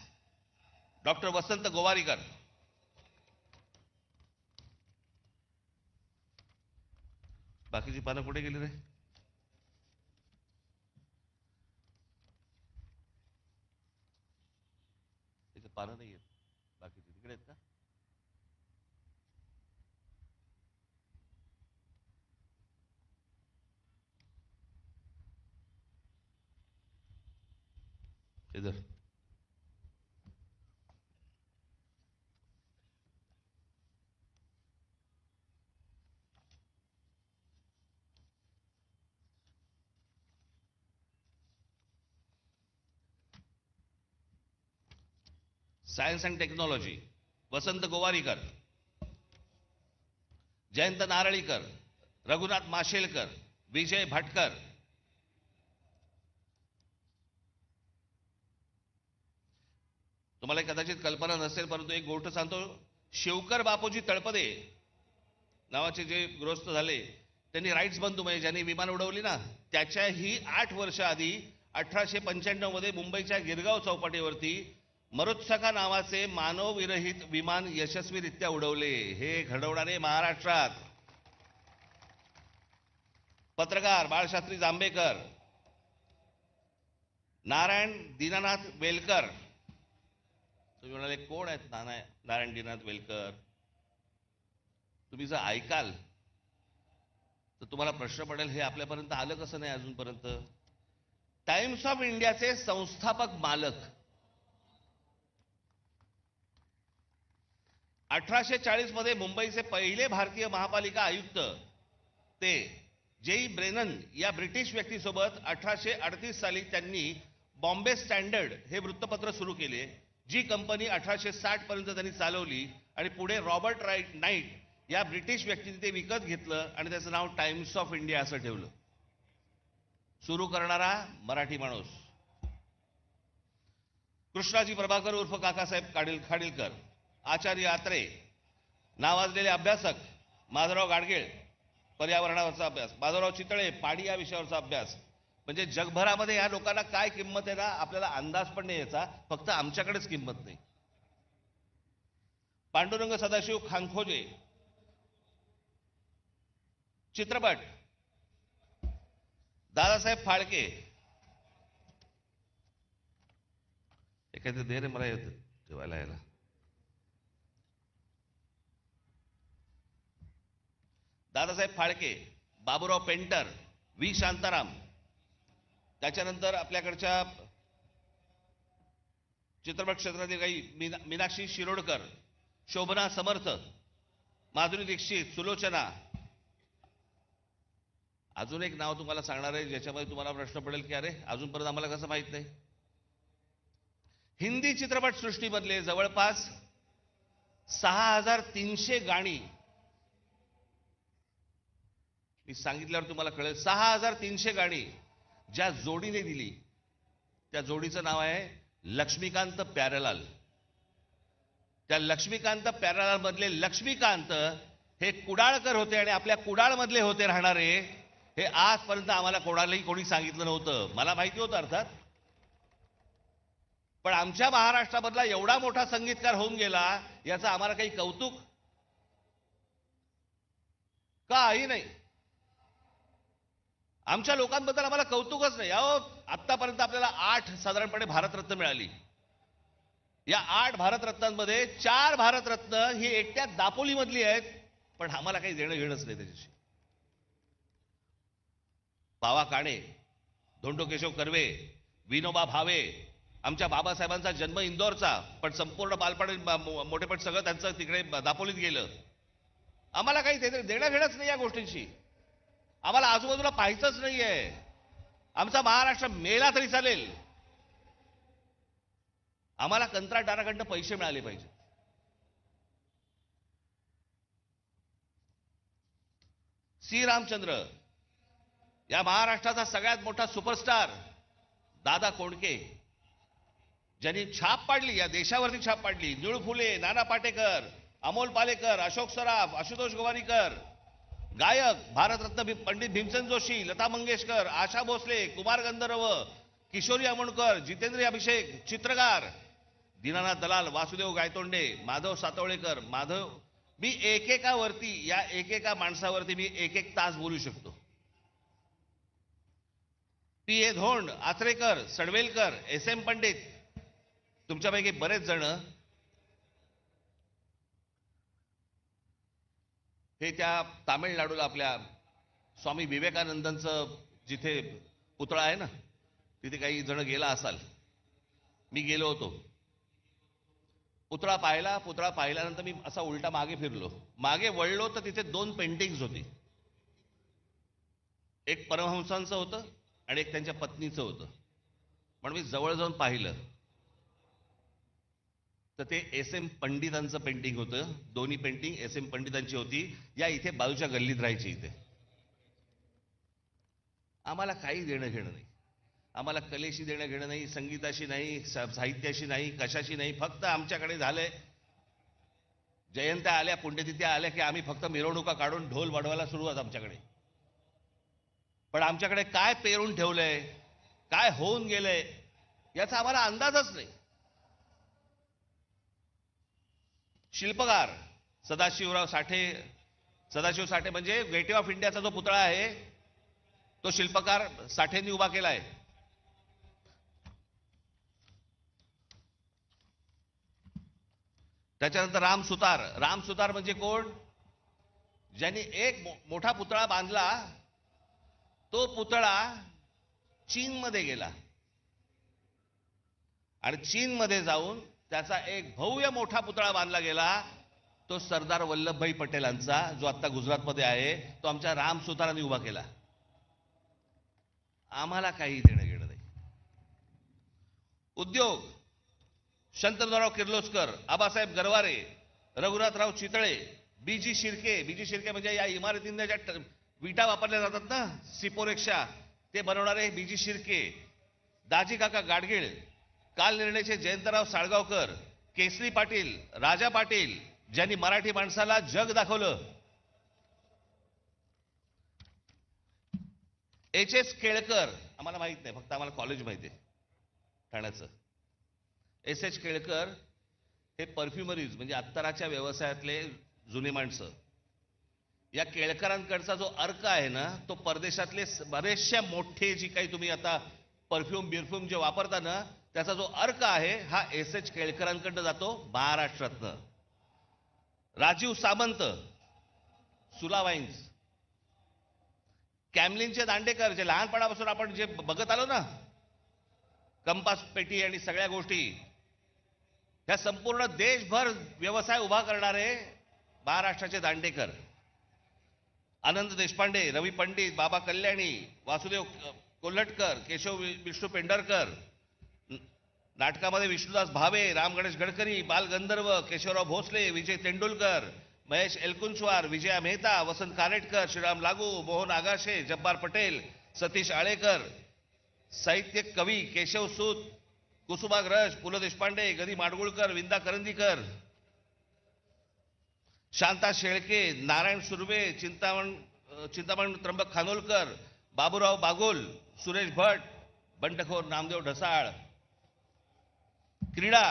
डॉक्टर वसंत गोवारीकर. बाकीची पानं कुठे गेली रे? तिथे पानं नाही आहेत. बाकीची तिकडे आहेत का? इधर सायन्स अँड टेक्नॉलॉजी, वसंत गोवारीकर, जयंत नारळीकर, रघुनाथ माशेलकर, विजय भटकर. तुम्हाला कदाचित कल्पना नसेल, परंतु एक गोष्ट सांगतो. शिवकर बापूजी तळपदे नावाचे जे गृहस्थ झाले, त्यांनी राईट्स बंधू म्हणजे ज्यांनी विमान उडवली ना, त्याच्याही 8 वर्ष आधी 1895 मध्ये मुंबईच्या गिरगाव चौपाटीवरती मरुत्सका नावाचे मानवविरहित विमान यशस्वीरित्या उडवले. हे घडवणारे महाराष्ट्रात. पत्रकार बाळशास्त्री जांभेकर, नारायण दीनानाथ वेलकर. तुम्ही म्हणाले कोण आहेत नारायण दीनानाथ वेलकर? तुम्ही जर ऐकाल तर तुम्हाला प्रश्न पडेल, हे आपल्यापर्यंत आलं कसं नाही अजूनपर्यंत. टाइम्स ऑफ इंडियाचे संस्थापक मालक. 1840 मध्ये मुंबईचे पहिले भारतीय महापालिका आयुक्त ते जेई ब्रेनन या ब्रिटिश व्यक्तीसोबत 1838 साली त्यांनी बॉम्बे स्टँडर्ड हे वृत्तपत्र सुरू केले, जी कंपनी 1860 पर्यंत त्यांनी चालवली. आणि पुढे रॉबर्ट नाईट या ब्रिटिश व्यक्तीने ते विकत घेतलं आणि त्याचं नाव टाइम्स ऑफ इंडिया असं ठेवलं. सुरू करणारा मराठी माणूस कृष्णाजी प्रभाकर उर्फ काकासाहेब खाडीलकर. आचार्य आत्रे, नावाजलेले अभ्यासक माधवराव गाडगीळ, पर्यावरणावरचा अभ्यास, माधवराव चितळे, पाणी या विषयावरचा अभ्यास. म्हणजे जगभरामध्ये या लोकांना काय किंमत आहे ना, आपल्याला अंदाज पण नाही याचा, फक्त आमच्याकडेच किंमत नाही. पांडुरंग सदाशिव खांखोजे. चित्रपट दादासाहेब फाळके. एखादे दे रे मला येत जेवायला यायला. Dadasaheb Phalke, Baburao painter, V Shantaram. त्याच्यानंतर आपल्याकडच्या चित्रपट क्षेत्रातील काही मीनाक्षी शिरोडकर, शोभना समर्थ, माधुरी दीक्षित, सुलोचना. अजून एक नाव तुम्हाला सांगणार आहे ज्याच्यामध्ये तुम्हाला प्रश्न पडेल की अरे अजूनपर्यंत आम्हाला कसं माहित नाही. हिंदी चित्रपट सृष्टीमधले जवळपास 6300 गाणी, मी सांगितल्यावर तुम्हाला कळेल, 6300 गाणी ज्या जोडीने दिली त्या जोडीचं नाव आहे लक्ष्मीकांत प्यारेलाल. त्या लक्ष्मीकांत प्यारेलाल मधले लक्ष्मीकांत हे कुडाळकर होते आणि आपल्या कुडाळमधले होते राहणारे. हे आजपर्यंत आम्हाला कोणी सांगितलं नव्हतं. मला माहिती होतं अर्थात, पण आमच्या महाराष्ट्रामधला एवढा मोठा संगीतकार होऊन गेला याचं आम्हाला काही कौतुक काही नाही. आमच्या लोकांबद्दल आम्हाला कौतुकच नाही. अहो आतापर्यंत आपल्याला 8 साधारणपणे भारतरत्न मिळाली. या 8 भारतरत्नांमध्ये 4 भारतरत्न ही एकट्या दापोलीमधली आहेत, पण आम्हाला काही देणं घेणंच नाही त्याच्याशी. बावा काणे, धोंडो केशव कर्वे, विनोबा भावे, आमच्या बाबासाहेबांचा जन्म इंदोरचा, पण संपूर्ण बालपण मोठेपण सगळं त्यांचं तिकडे दापोलीत गेलं. आम्हाला काही देणं घेणंच नाही या गोष्टींशी. आम्हाला आजूबाजूला पाहायचंच नाहीये. आमचा महाराष्ट्र मेला तरी चालेल. आम्हाला कंत्राटदाराकडनं पैसे मिळाले पाहिजे. सी रामचंद्र, या महाराष्ट्राचा सगळ्यात मोठा सुपरस्टार दादा कोंडके, ज्यांनी छाप पाडली, या देशावरती छाप पाडली. निळू फुले, नाना पाटेकर, अमोल पालेकर, अशोक सराफ, आशुतोष गोवारीकर, गायक भारतरत्न पंडित भीमसेन जोशी, लता मंगेशकर, आशा भोसले, कुमार गंधर्व, किशोरी अमोणकर, जितेंद्र अभिषेक, चित्रकार दीनानाथ दलाल, वासुदेव गायतोंडे, माधव सातवळेकर. मी एकेकावरती, या एकेका माणसावरती मी एक तास बोलू शकतो. पी ए धोंड, आचरेकर, सडवेलकर, एस एम पंडित, तुमच्यापैकी बरेच जण हे त्या तामिळनाडूला आपल्या स्वामी विवेकानंदांचं जिथे पुतळा आहे ना, तिथे काही जण गेला असाल. मी गेलो होतो. पुतळा पाहिल्यानंतर मी असा उलटा मागे फिरलो. मागे वळलो तर तिथे 2 पेंटिंग्स होती. एक परमहंसांचं होतं आणि एक त्यांच्या पत्नीचं होतं. पण मी जवळ जाऊन पाहिलं तर ते एस एम पंडितांचं पेंटिंग होतं. दोन्ही पेंटिंग एस एम पंडितांची होती. या इथे बाजूच्या गल्लीत राहायची. इथे आम्हाला काही देणं घेणं नाही. आम्हाला कलेशी देणं घेणं नाही, संगीताशी नाही, साहित्याशी नाही, कशाशी नाही. फक्त आमच्याकडे झालंय जयंत्या आल्या, पुण्यतिथ्या आल्या की आम्ही फक्त मिरवणुका काढून ढोल वाढवायला सुरुवात आमच्याकडे. पण आमच्याकडे काय पेरून ठेवलंय, काय होऊन गेलंय याचा आम्हाला अंदाजच नाही. शिल्पकार सदाशिव साठे म्हणजे गेटवे ऑफ इंडियाचा जो पुतळा आहे तो शिल्पकार साठेंनी उभा केलाय. त्याच्यानंतर राम सुतार म्हणजे कोण? ज्यांनी एक मोठा पुतळा बांधला. तो पुतळा चीनमध्ये गेला आणि चीनमध्ये जाऊन त्याचा एक भव्य मोठा पुतळा बांधला गेला. तो सरदार वल्लभभाई पटेलांचा, जो आता गुजरातमध्ये आहे, तो आमच्या राम सुतारांनी उभा केला. आम्हाला काही देणं घेणं नाही. उद्योग शंतनुराव किर्लोस्कर, आबासाहेब गरवारे, रघुनाथराव चितळे, बीजी शिर्के म्हणजे या इमारतींना ज्या विटा वापरल्या जातात ना, सिपोरेक्षा, ते बनवणारे बीजी शिर्के, दाजी काका गाडगीळ, काल निर्णयचे जयंतराव साळगावकर, केसरी पाटील, राजा पाटील, ज्यांनी मराठी माणसाला जग दाखवलं. एच एस केळकर, आम्हाला माहित नाही, फक्त आम्हाला कॉलेज माहिती आहे ठाण्याचं. एस एच केळकर हे परफ्युमरीज म्हणजे अत्तराच्या व्यवसायातले जुने माणसं. या केळकरांकडचा जो अर्क आहे ना, तो परदेशातले बरेचशा मोठे जी काही तुम्ही आता परफ्यूम जे वापरता ना, त्याचा जो अर्क आहे हा एस एच केळकरांकडनं जातो महाराष्ट्रातनं. राजीव सामंत, सुला वाईन्स, कॅमलिनचे दांडेकर, जे लहानपणापासून आपण जे बघत आलो ना, कंपास पेटी आणि सगळ्या गोष्टी, ह्या संपूर्ण देशभर व्यवसाय उभा करणारे महाराष्ट्राचे दांडेकर, आनंद देशपांडे, रवी पंडित, बाबा कल्याणी, वासुदेव कोल्हटकर, केशव विष्णू पेंढारकर, नाटकामध्ये विष्णुदास भावे, राम गणेश गडकरी, बाल गंधर्व, केशवराव भोसले, विजय तेंडुलकर, महेश एलकुंचवार, विजया मेहता, वसंत कानेटकर, श्रीराम लागू, मोहन आगाशे, जब्बार पटेल, सतीश आळेकर, साहित्य कवी केशव सूत, कुसुमाग्रज, पु ल देशपांडे, गदी माडगुळकर, विंदा करंदीकर, शांता शेळके, नारायण सुर्वे, चिंतामण त्र्यंबक खानोलकर, बाबूराव बागुल, सुरेश भट, बंडखोर नामदेव ढसाळ. क्रीडा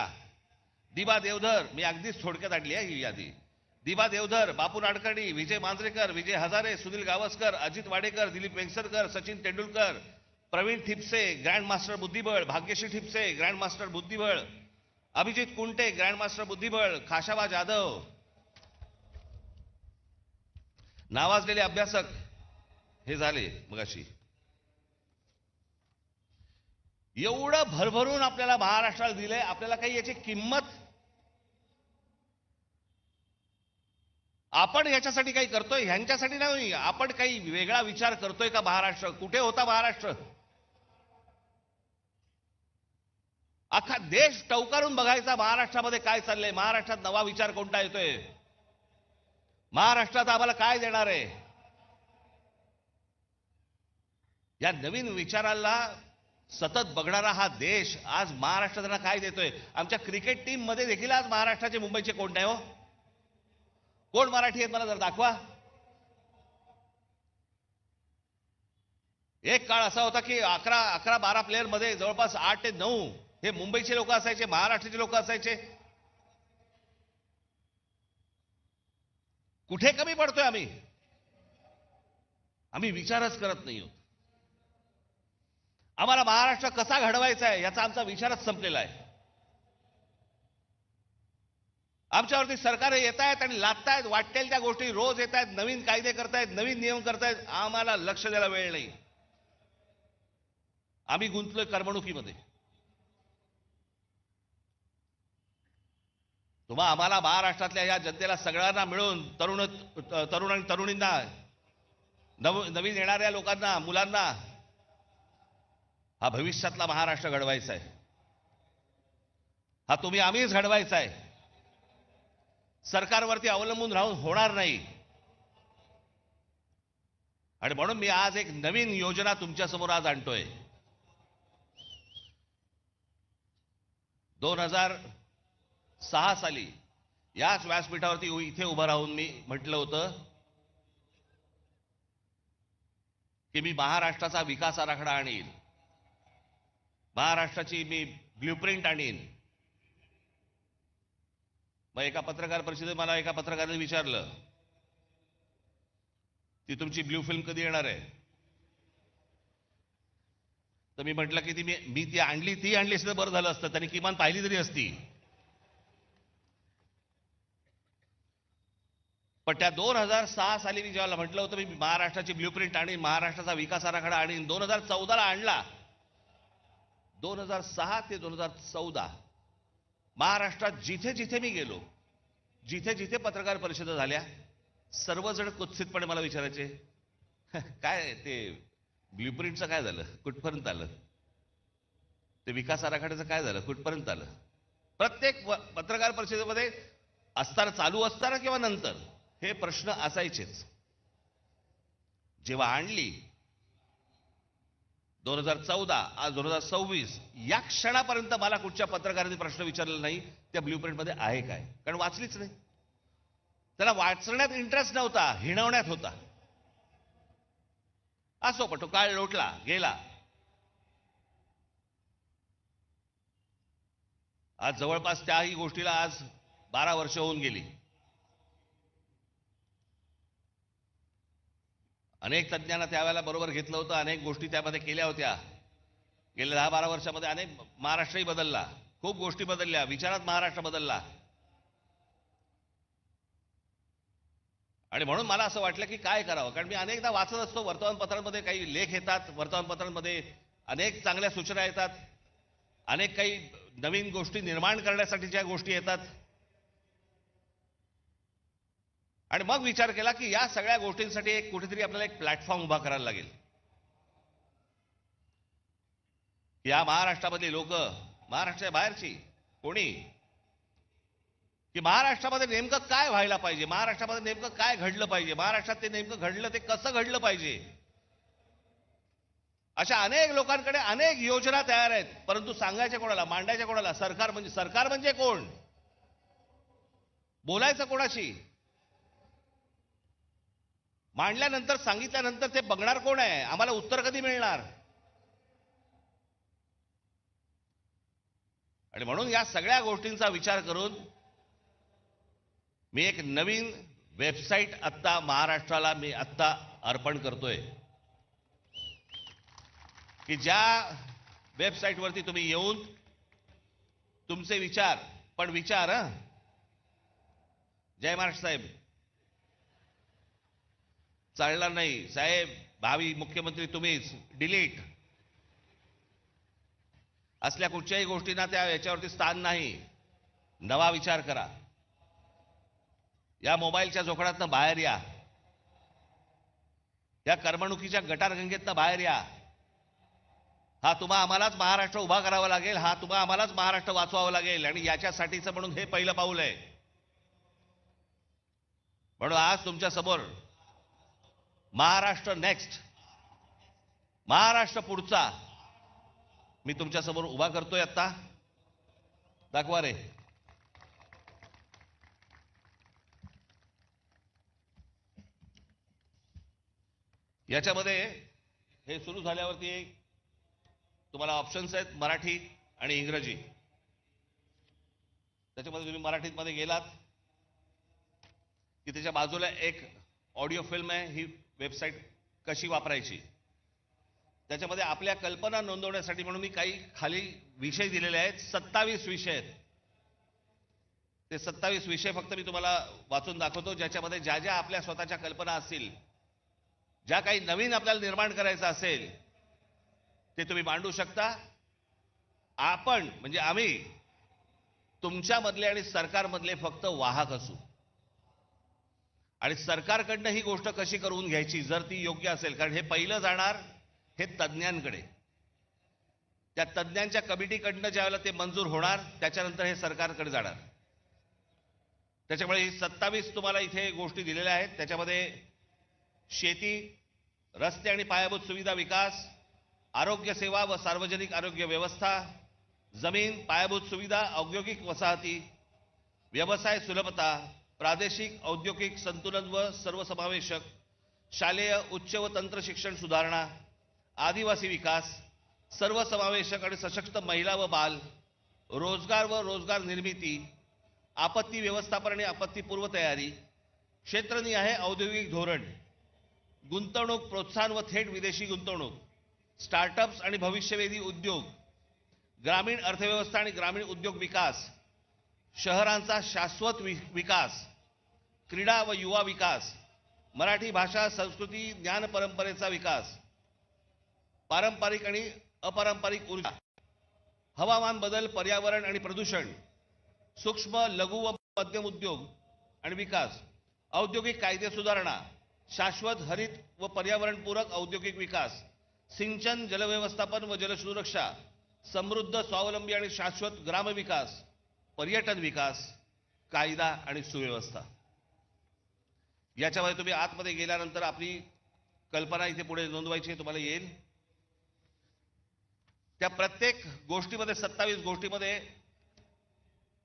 दिबा देवधर, मी अगदीच थोडक्यात आणली आहे ही यादी. दिबा देवधर, बापू नाडकर्णी, विजय मांजरेकर, विजय हजारे, सुनील गावस्कर, अजित वाडेकर, दिलीप वेंगसरकर, सचिन तेंडुलकर, प्रवीण ठिपसे, ग्रँड मास्टर बुद्धिबळ, भाग्यश्री ठिपसे, ग्रँड मास्टर बुद्धिबळ, अभिजित कुंटे, ग्रँड मास्टर बुद्धिबळ, खाशाबा जाधव, नावाजलेले अभ्यासक हे झाले मगाशी. एवढं भरभरून आपल्याला महाराष्ट्राला दिलंय, आपल्याला काही याची किंमत, आपण याच्यासाठी काही करतोय, ह्यांच्यासाठी नाही, आपण काही वेगळा विचार करतोय का? महाराष्ट्र कुठे होता? महाराष्ट्र अख्खा देश टवकारून बघायचा महाराष्ट्रामध्ये काय चाललंय, महाराष्ट्रात नवा विचार कोणता येतोय, महाराष्ट्रात आम्हाला काय देणार आहे. या नवीन विचाराला सतत बघणारा हा देश आज महाराष्ट्राला काय देतोय. आमच्या क्रिकेट टीम मध्ये देखील आज महाराष्ट्राचे, मुंबईचे कोण नाही हो. कोण मराठी आहेत मला जर दाखवा. एक काळ असा होता की 11-12 प्लेयर मध्ये जवळपास 8 ते 9 हे मुंबईचे लोक असायचे, महाराष्ट्राचे लोक असायचे. कुठे कमी पडतोय आम्ही? आम्ही विचारच करत नाही आहोत. आम्हाला महाराष्ट्र कसा घडवायचा आहे याचा आमचा विचारच संपलेला आहे. आमच्यावरती सरकार येत आहेत आणि लादतायत, वाटेल त्या गोष्टी रोज येत आहेत, नवीन कायदे करतायत, नवीन नियम करतायत. आम्हाला लक्ष द्यायला वेळ नाही. आम्ही गुंतलोय करमणुकीमध्ये. तुम्हा आम्हाला महाराष्ट्रातल्या या जनतेला सगळ्यांना मिळून, तरुण आणि तरुणींना, नवीन येणाऱ्या लोकांना, मुलांना हा भविष्यातला महाराष्ट्र घडवायचा आहे. हा तुम्ही आम्हीच घडवायचा आहे. सरकारवरती अवलंबून राहून होणार नाही. आणि म्हणून मी आज एक नवीन योजना तुमच्या समोर आज आणतोय. 2006 साली याच व्यासपीठावरती इथे उभं राहून मी म्हटलं होतं की मी महाराष्ट्राचा विकास आराखडा आणीन, महाराष्ट्राची मी ब्ल्यूप्रिंट आणीन. मग एका पत्रकार परिषदेत मला एका पत्रकाराने विचारलं ती तुमची ब्ल्यू फिल्म कधी येणार आहे. तर मी म्हटलं की मी ती आणली असतं बरं झालं असतं, त्यांनी किमान पाहिली तरी असती. पण त्या 2006 साली मी जेव्हा म्हटलं होतं मी महाराष्ट्राची ब्ल्यूप्रिंट आणीन, महाराष्ट्राचा विकास आराखडा आणीन, 2014ला आणला. 2006 ते 2014 महाराष्ट्रात जिथे जिथे मी गेलो, जिथे जिथे पत्रकार परिषदा झाल्या, सर्वजण कुत्सितपणे मला विचारायचे काय ते ब्ल्यूप्रिंटचं काय झालं, कुठपर्यंत आलं, ते विकास आराखड्याचं काय झालं, कुठपर्यंत आलं. प्रत्येक पत्रकार परिषदेमध्ये असताना, चालू असताना किंवा नंतर हे प्रश्न असायचेच. जेव्हा आणली 2014, आज 2026, या क्षणापर्यंत मला कुठच्या पत्रकारांनी प्रश्न विचारलेला नाही त्या ब्ल्यूप्रिंटमध्ये आहे काय, कारण वाचलीच नाही. त्याला वाचण्यात इंटरेस्ट नव्हता, हिणवण्यात होता. असो, पण तो काळ लोटला गेला. आज जवळपास त्याही गोष्टीला आज 12 वर्ष होऊन गेली. अनेक तज्ञांना त्यावेळेला बरोबर घेतलं होतं, अनेक गोष्टी त्यामध्ये केल्या होत्या. गेल्या 10-12 वर्षामध्ये अनेक, महाराष्ट्रही बदलला, खूप गोष्टी बदलल्या, विचारात महाराष्ट्र बदलला. आणि म्हणून मला असं वाटलं की काय करावं, कारण मी अनेकदा वाचत असतो वर्तमानपत्रांमध्ये, काही लेख येतात, वर्तमानपत्रांमध्ये अनेक चांगल्या सूचना येतात, अनेक काही नवीन गोष्टी निर्माण करण्यासाठी ज्या गोष्टी येतात, आणि मग विचार केला की या सगळ्या गोष्टींसाठी एक कुठेतरी आपल्याला एक प्लॅटफॉर्म उभा करायला लागेल. या महाराष्ट्रामधली लोक, महाराष्ट्राच्या बाहेरची कोणी, की महाराष्ट्रामध्ये नेमकं काय व्हायला पाहिजे, महाराष्ट्रामध्ये नेमकं काय घडलं पाहिजे, महाराष्ट्रात ते नेमकं घडलं ते कसं घडलं पाहिजे, अशा अनेक लोकांकडे अनेक योजना तयार आहेत. परंतु सांगायच्या कोणाला, मांडायच्या कोणाला? सरकार म्हणजे कोण, बोलायचं कोणाशी, मांडल्यानंतर सांगितल्यानंतर ते बघणार कोण आहे, आम्हाला उत्तर कधी मिळणार? आणि म्हणून या सगळ्या गोष्टींचा विचार करून मी एक नवीन वेबसाईट आत्ता महाराष्ट्राला मी आत्ता अर्पण करतोय, की ज्या वेबसाईटवरती तुम्ही येऊन तुमचे विचार, पण विचार जय महाराष्ट्र साहेब, चालणार नाही साहेब, भावी मुख्यमंत्री तुम्हीच, डिलीट, असल्या कुठच्याही गोष्टींना त्या याच्यावरती स्थान नाही. नवा विचार करा, या मोबाईलच्या जोखडातनं बाहेर या, या करमणुकीच्या गटारगंगेतनं बाहेर या. हा तुम्हा आम्हालाच महाराष्ट्र उभा करावा लागेल, हा तुम्हा आम्हालाच महाराष्ट्र वाचवावा लागेल, आणि याच्यासाठीचं म्हणून हे पहिलं पाऊल आहे. म्हणून आज तुमच्या समोर महाराष्ट्र नेक्स्ट, महाराष्ट्र पुढचा मी तुमच्या समोर उभा करतोय. आता दाखवा रे. याच्यामध्ये हे सुरू झाल्यावरती तुम्हाला ऑप्शन्स आहेत, मराठी आणि इंग्रजी. त्याच्यामध्ये तुम्ही मराठीमध्ये गेलात की त्याच्या बाजूला एक ऑडिओ फिल्म आहे, ही वेबसाईट कशी वापरायची. त्याच्यामध्ये आपल्या कल्पना नोंदवण्यासाठी म्हणून मी काही खाली विषय दिलेले आहेत, 27 विषय आहेत. ते 27 विषय फक्त मी तुम्हाला वाचून दाखवतो, ज्याच्यामध्ये ज्या ज्या आपल्या स्वतःच्या कल्पना असतील, ज्या काही नवीन आपल्याला निर्माण करायचं असेल ते तुम्ही मांडू शकता. आपण म्हणजे आम्ही तुमच्यामधले आणि सरकारमधले फक्त वाहक असू, आणि सरकारकडनं ही गोष्ट कशी करून घ्यायची जर ती योग्य असेल, कारण हे पहिलं जाणार हे तज्ज्ञांकडे, त्या तज्ज्ञांच्या कमिटीकडनं ज्यावेळेला ते मंजूर होणार त्याच्यानंतर हे सरकारकडे जाणार. त्याच्यामुळे ही 27 तुम्हाला इथे गोष्टी दिलेल्या आहेत. त्याच्यामध्ये शेती, रस्ते आणि पायाभूत सुविधा विकास, आरोग्य सेवा व सार्वजनिक आरोग्य व्यवस्था, जमीन, पायाभूत सुविधा, औद्योगिक वसाहती, व्यवसाय सुलभता, प्रादेशिक औद्योगिक संतुलन व सर्वसमावेशक, शालेय उच्च व तंत्र शिक्षण सुधारणा, आदिवासी विकास, सर्वसमावेशक आणि सशक्त महिला व बाल, रोजगार व रोजगार निर्मिती, आपत्ती व्यवस्थापन आणि आपत्तीपूर्व तयारी, क्षेत्रनिहाय औद्योगिक धोरण, गुंतवणूक प्रोत्साहन व थेट विदेशी गुंतवणूक, स्टार्टअप्स आणि भविष्यवेधी उद्योग, ग्रामीण अर्थव्यवस्था आणि ग्रामीण उद्योग विकास, शहरांचा शाश्वत विकास, क्रीडा व युवा विकास, मराठी भाषा संस्कृती ज्ञान परंपरेचा विकास, पारंपरिक आणि अपारंपरिक ऊर्जा, हवामान बदल, पर्यावरण आणि प्रदूषण, सूक्ष्म लघु व मध्यम उद्योग आणि विकास, औद्योगिक कायदे सुधारणा, शाश्वत हरित व पर्यावरणपूरक औद्योगिक विकास, सिंचन, जलव्यवस्थापन व जलसुरक्षा, समृद्ध, स्वावलंबी आणि शाश्वत ग्राम विकास, पर्यटन विकास, कायदा आणि सुव्यवस्था. याच्यामध्ये तुम्ही आतमध्ये गेल्यानंतर आपली कल्पना इथे पुढे नोंदवायची तुम्हाला येईल. त्या प्रत्येक गोष्टीमध्ये 27 गोष्टीमध्ये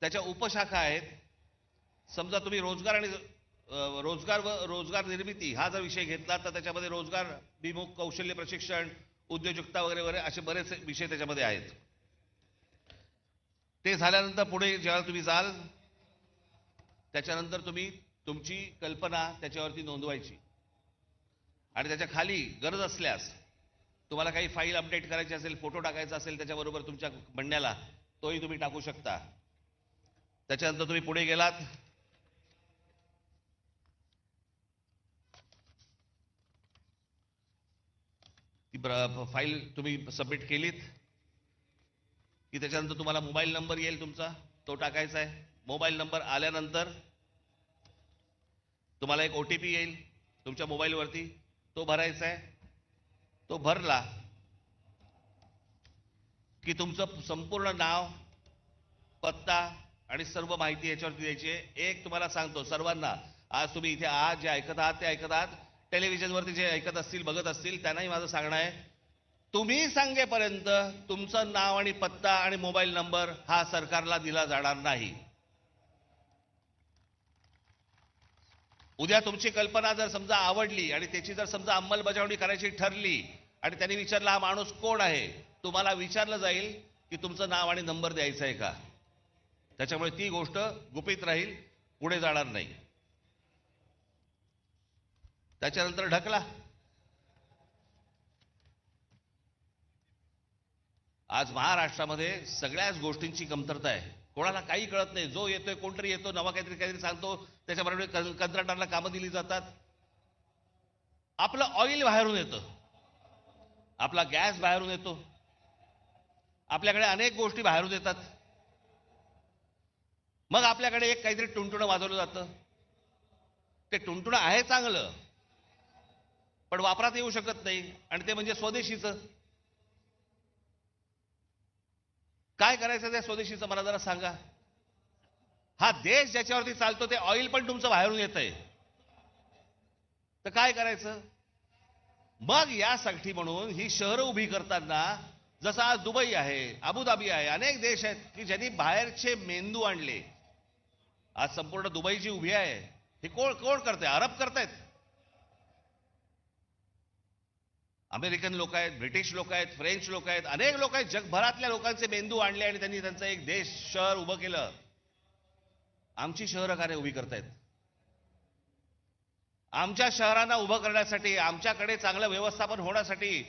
त्याच्या उपशाखा आहेत. समजा तुम्ही रोजगार आणि रोजगार व रोजगार निर्मिती हा जर विषय घेतला तर त्याच्यामध्ये रोजगार विमुख, कौशल्य प्रशिक्षण, उद्योजकता वगैरे वगैरे असे बरेच विषय त्याच्यामध्ये आहेत. ते झाल्यानंतर पुढे जेव्हा तुम्ही जाल त्याच्यानंतर तुम्ही तुमची कल्पना त्याच्यावरती नोंदवायची, आणि त्याच्या खाली गरज असल्यास तुम्हाला काही फाईल अपडेट करायची असेल, फोटो टाकायचा असेल त्याच्याबरोबर तुमच्या म्हणण्याला, तोही तुम्ही टाकू शकता. त्याच्यानंतर तुम्ही पुढे गेलात ती फाईल तुम्ही सबमिट केलीत की त्याच्यानंतर तुम्हाला मोबाईल नंबर येईल तुमचा, तो टाकायचा आहे. मोबाईल नंबर आल्यानंतर तुम्हाला एक OTP येईल तुमच्या मोबाईलवरती, तो भरायचा आहे. तो भरला की तुमचं संपूर्ण नाव, पत्ता आणि सर्व माहिती याच्यावरती द्यायची आहे. एक तुम्हाला सांगतो सर्वांना, आज तुम्ही इथे आहात, जे ऐकत आहात ते ऐकत आहात, टेलिव्हिजनवरती जे ऐकत असतील बघत असतील त्यांनाही माझं सांगणं आहे, तुम्ही सांगेपर्यंत तुमचं नाव आणि पत्ता आणि मोबाईल नंबर हा सरकारला दिला जाणार नाही. उद्या तुमची कल्पना जर समजा आवडली आणि त्याची जर समजा अंमलबजावणी करायची ठरली आणि त्यांनी विचारलं हा माणूस कोण आहे, तुम्हाला विचारलं जाईल की तुमचं नाव आणि नंबर द्यायचा आहे का. त्याच्यामुळे ती गोष्ट गुपित राहील, पुढे जाणार नाही. त्याच्यानंतर ढकला. आज महाराष्ट्रामध्ये सगळ्याच गोष्टींची कमतरता आहे. कोणाला काही कळत नाही. जो येतोय कोणतरी येतो, नवा काहीतरी सांगतो, त्याच्याबरोबर कंत्राटदाराला कामं दिली जातात. आपलं ऑइल बाहेरून येतं, आपला गॅस बाहेरून येतो, आपल्याकडे अनेक गोष्टी बाहेरून येतात. मग आपल्याकडे एक काहीतरी टुणटुणं वाजवलं जातं. ते टुणटुणं आहे चांगलं, पण वापरात येऊ शकत नाही, आणि ते म्हणजे स्वदेशीचं. काय करायचं त्या स्वदेशीचं मला जरा सांगा. हा देश ज्याच्यावरती चालतो ते ऑइल पण तुमचं बाहेरून येतंय, तर काय करायचं. मग यासाठी म्हणून ही शहरं उभी करताना, जसं आज दुबई आहे, अबुधाबी आहे, अनेक देश आहेत की ज्यांनी बाहेरचे मेंदू आणले. आज संपूर्ण दुबई जी उभी आहे हे कोण कोण करते. अरब करतायत, अमेरिकन लोक आहेत, ब्रिटिश लोक आहेत, फ्रेंच लोक आहेत, अनेक लोक आहेत. जगभरातल्या लोकांचे मेंदू आणले आणि त्यांनी त्यांचं एक देश, शहर उभं केलं. आमची शहरं का उभी करतायत. आमच्या शहरांना उभं करण्यासाठी, आमच्याकडे चांगलं व्यवस्थापन होण्यासाठी,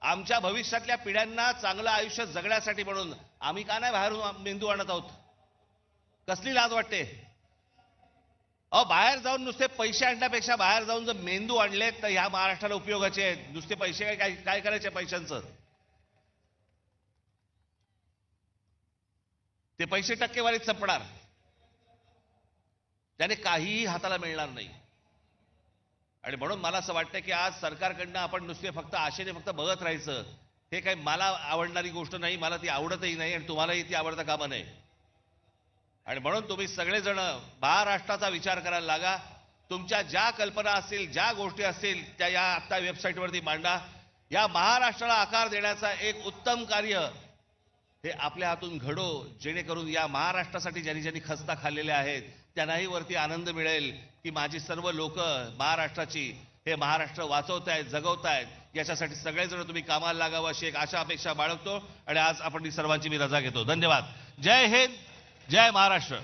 आमच्या भविष्यातल्या पिढ्यांना चांगलं आयुष्य जगण्यासाठी म्हणून आम्ही का नाही बाहेरून मेंदू आणत आहोत. कसली लाज वाटते. बाहेर जाऊन नुसते पैसे आणण्यापेक्षा बाहेर जाऊन जर मेंदू आणले तर ह्या महाराष्ट्राला उपयोगाचे आहेत. नुसते पैसे काय करायचे पैशांचं. ते पैसे टक्केवारीत संपणार, त्याने काहीही हाताला मिळणार नाही. आणि म्हणून मला असं वाटतं की आज सरकारकडनं आपण नुसते फक्त आशेने फक्त बघत राहायचं, हे काही मला आवडणारी गोष्ट नाही. मला ती आवडतही नाही आणि तुम्हालाही ती आवडता कामा नये. आणि म्हणून तुम्ही सगळेजण महाराष्ट्राचा विचार करायला लागा. तुमच्या ज्या कल्पना असतील, ज्या गोष्टी असतील, त्या या आता वेबसाईटवरती मांडा. या महाराष्ट्राला आकार देण्याचा एक उत्तम कार्य हे आपल्या हातून घडो, जेणेकरून या महाराष्ट्रासाठी ज्यांनी ज्यांनी खस्ता खाल्लेल्या आहेत त्यांनाही वरती आनंद मिळेल की माझी सर्व लोक महाराष्ट्राची, हे महाराष्ट्र वाचवतायत, जगवतायत. याच्यासाठी सगळेजण तुम्ही कामाला लागावं अशी एक आशा अपेक्षा बाळगतो आणि आज आपण सर्वांची मी रजा घेतो. धन्यवाद. जय हिंद, जय महाराष्ट्र.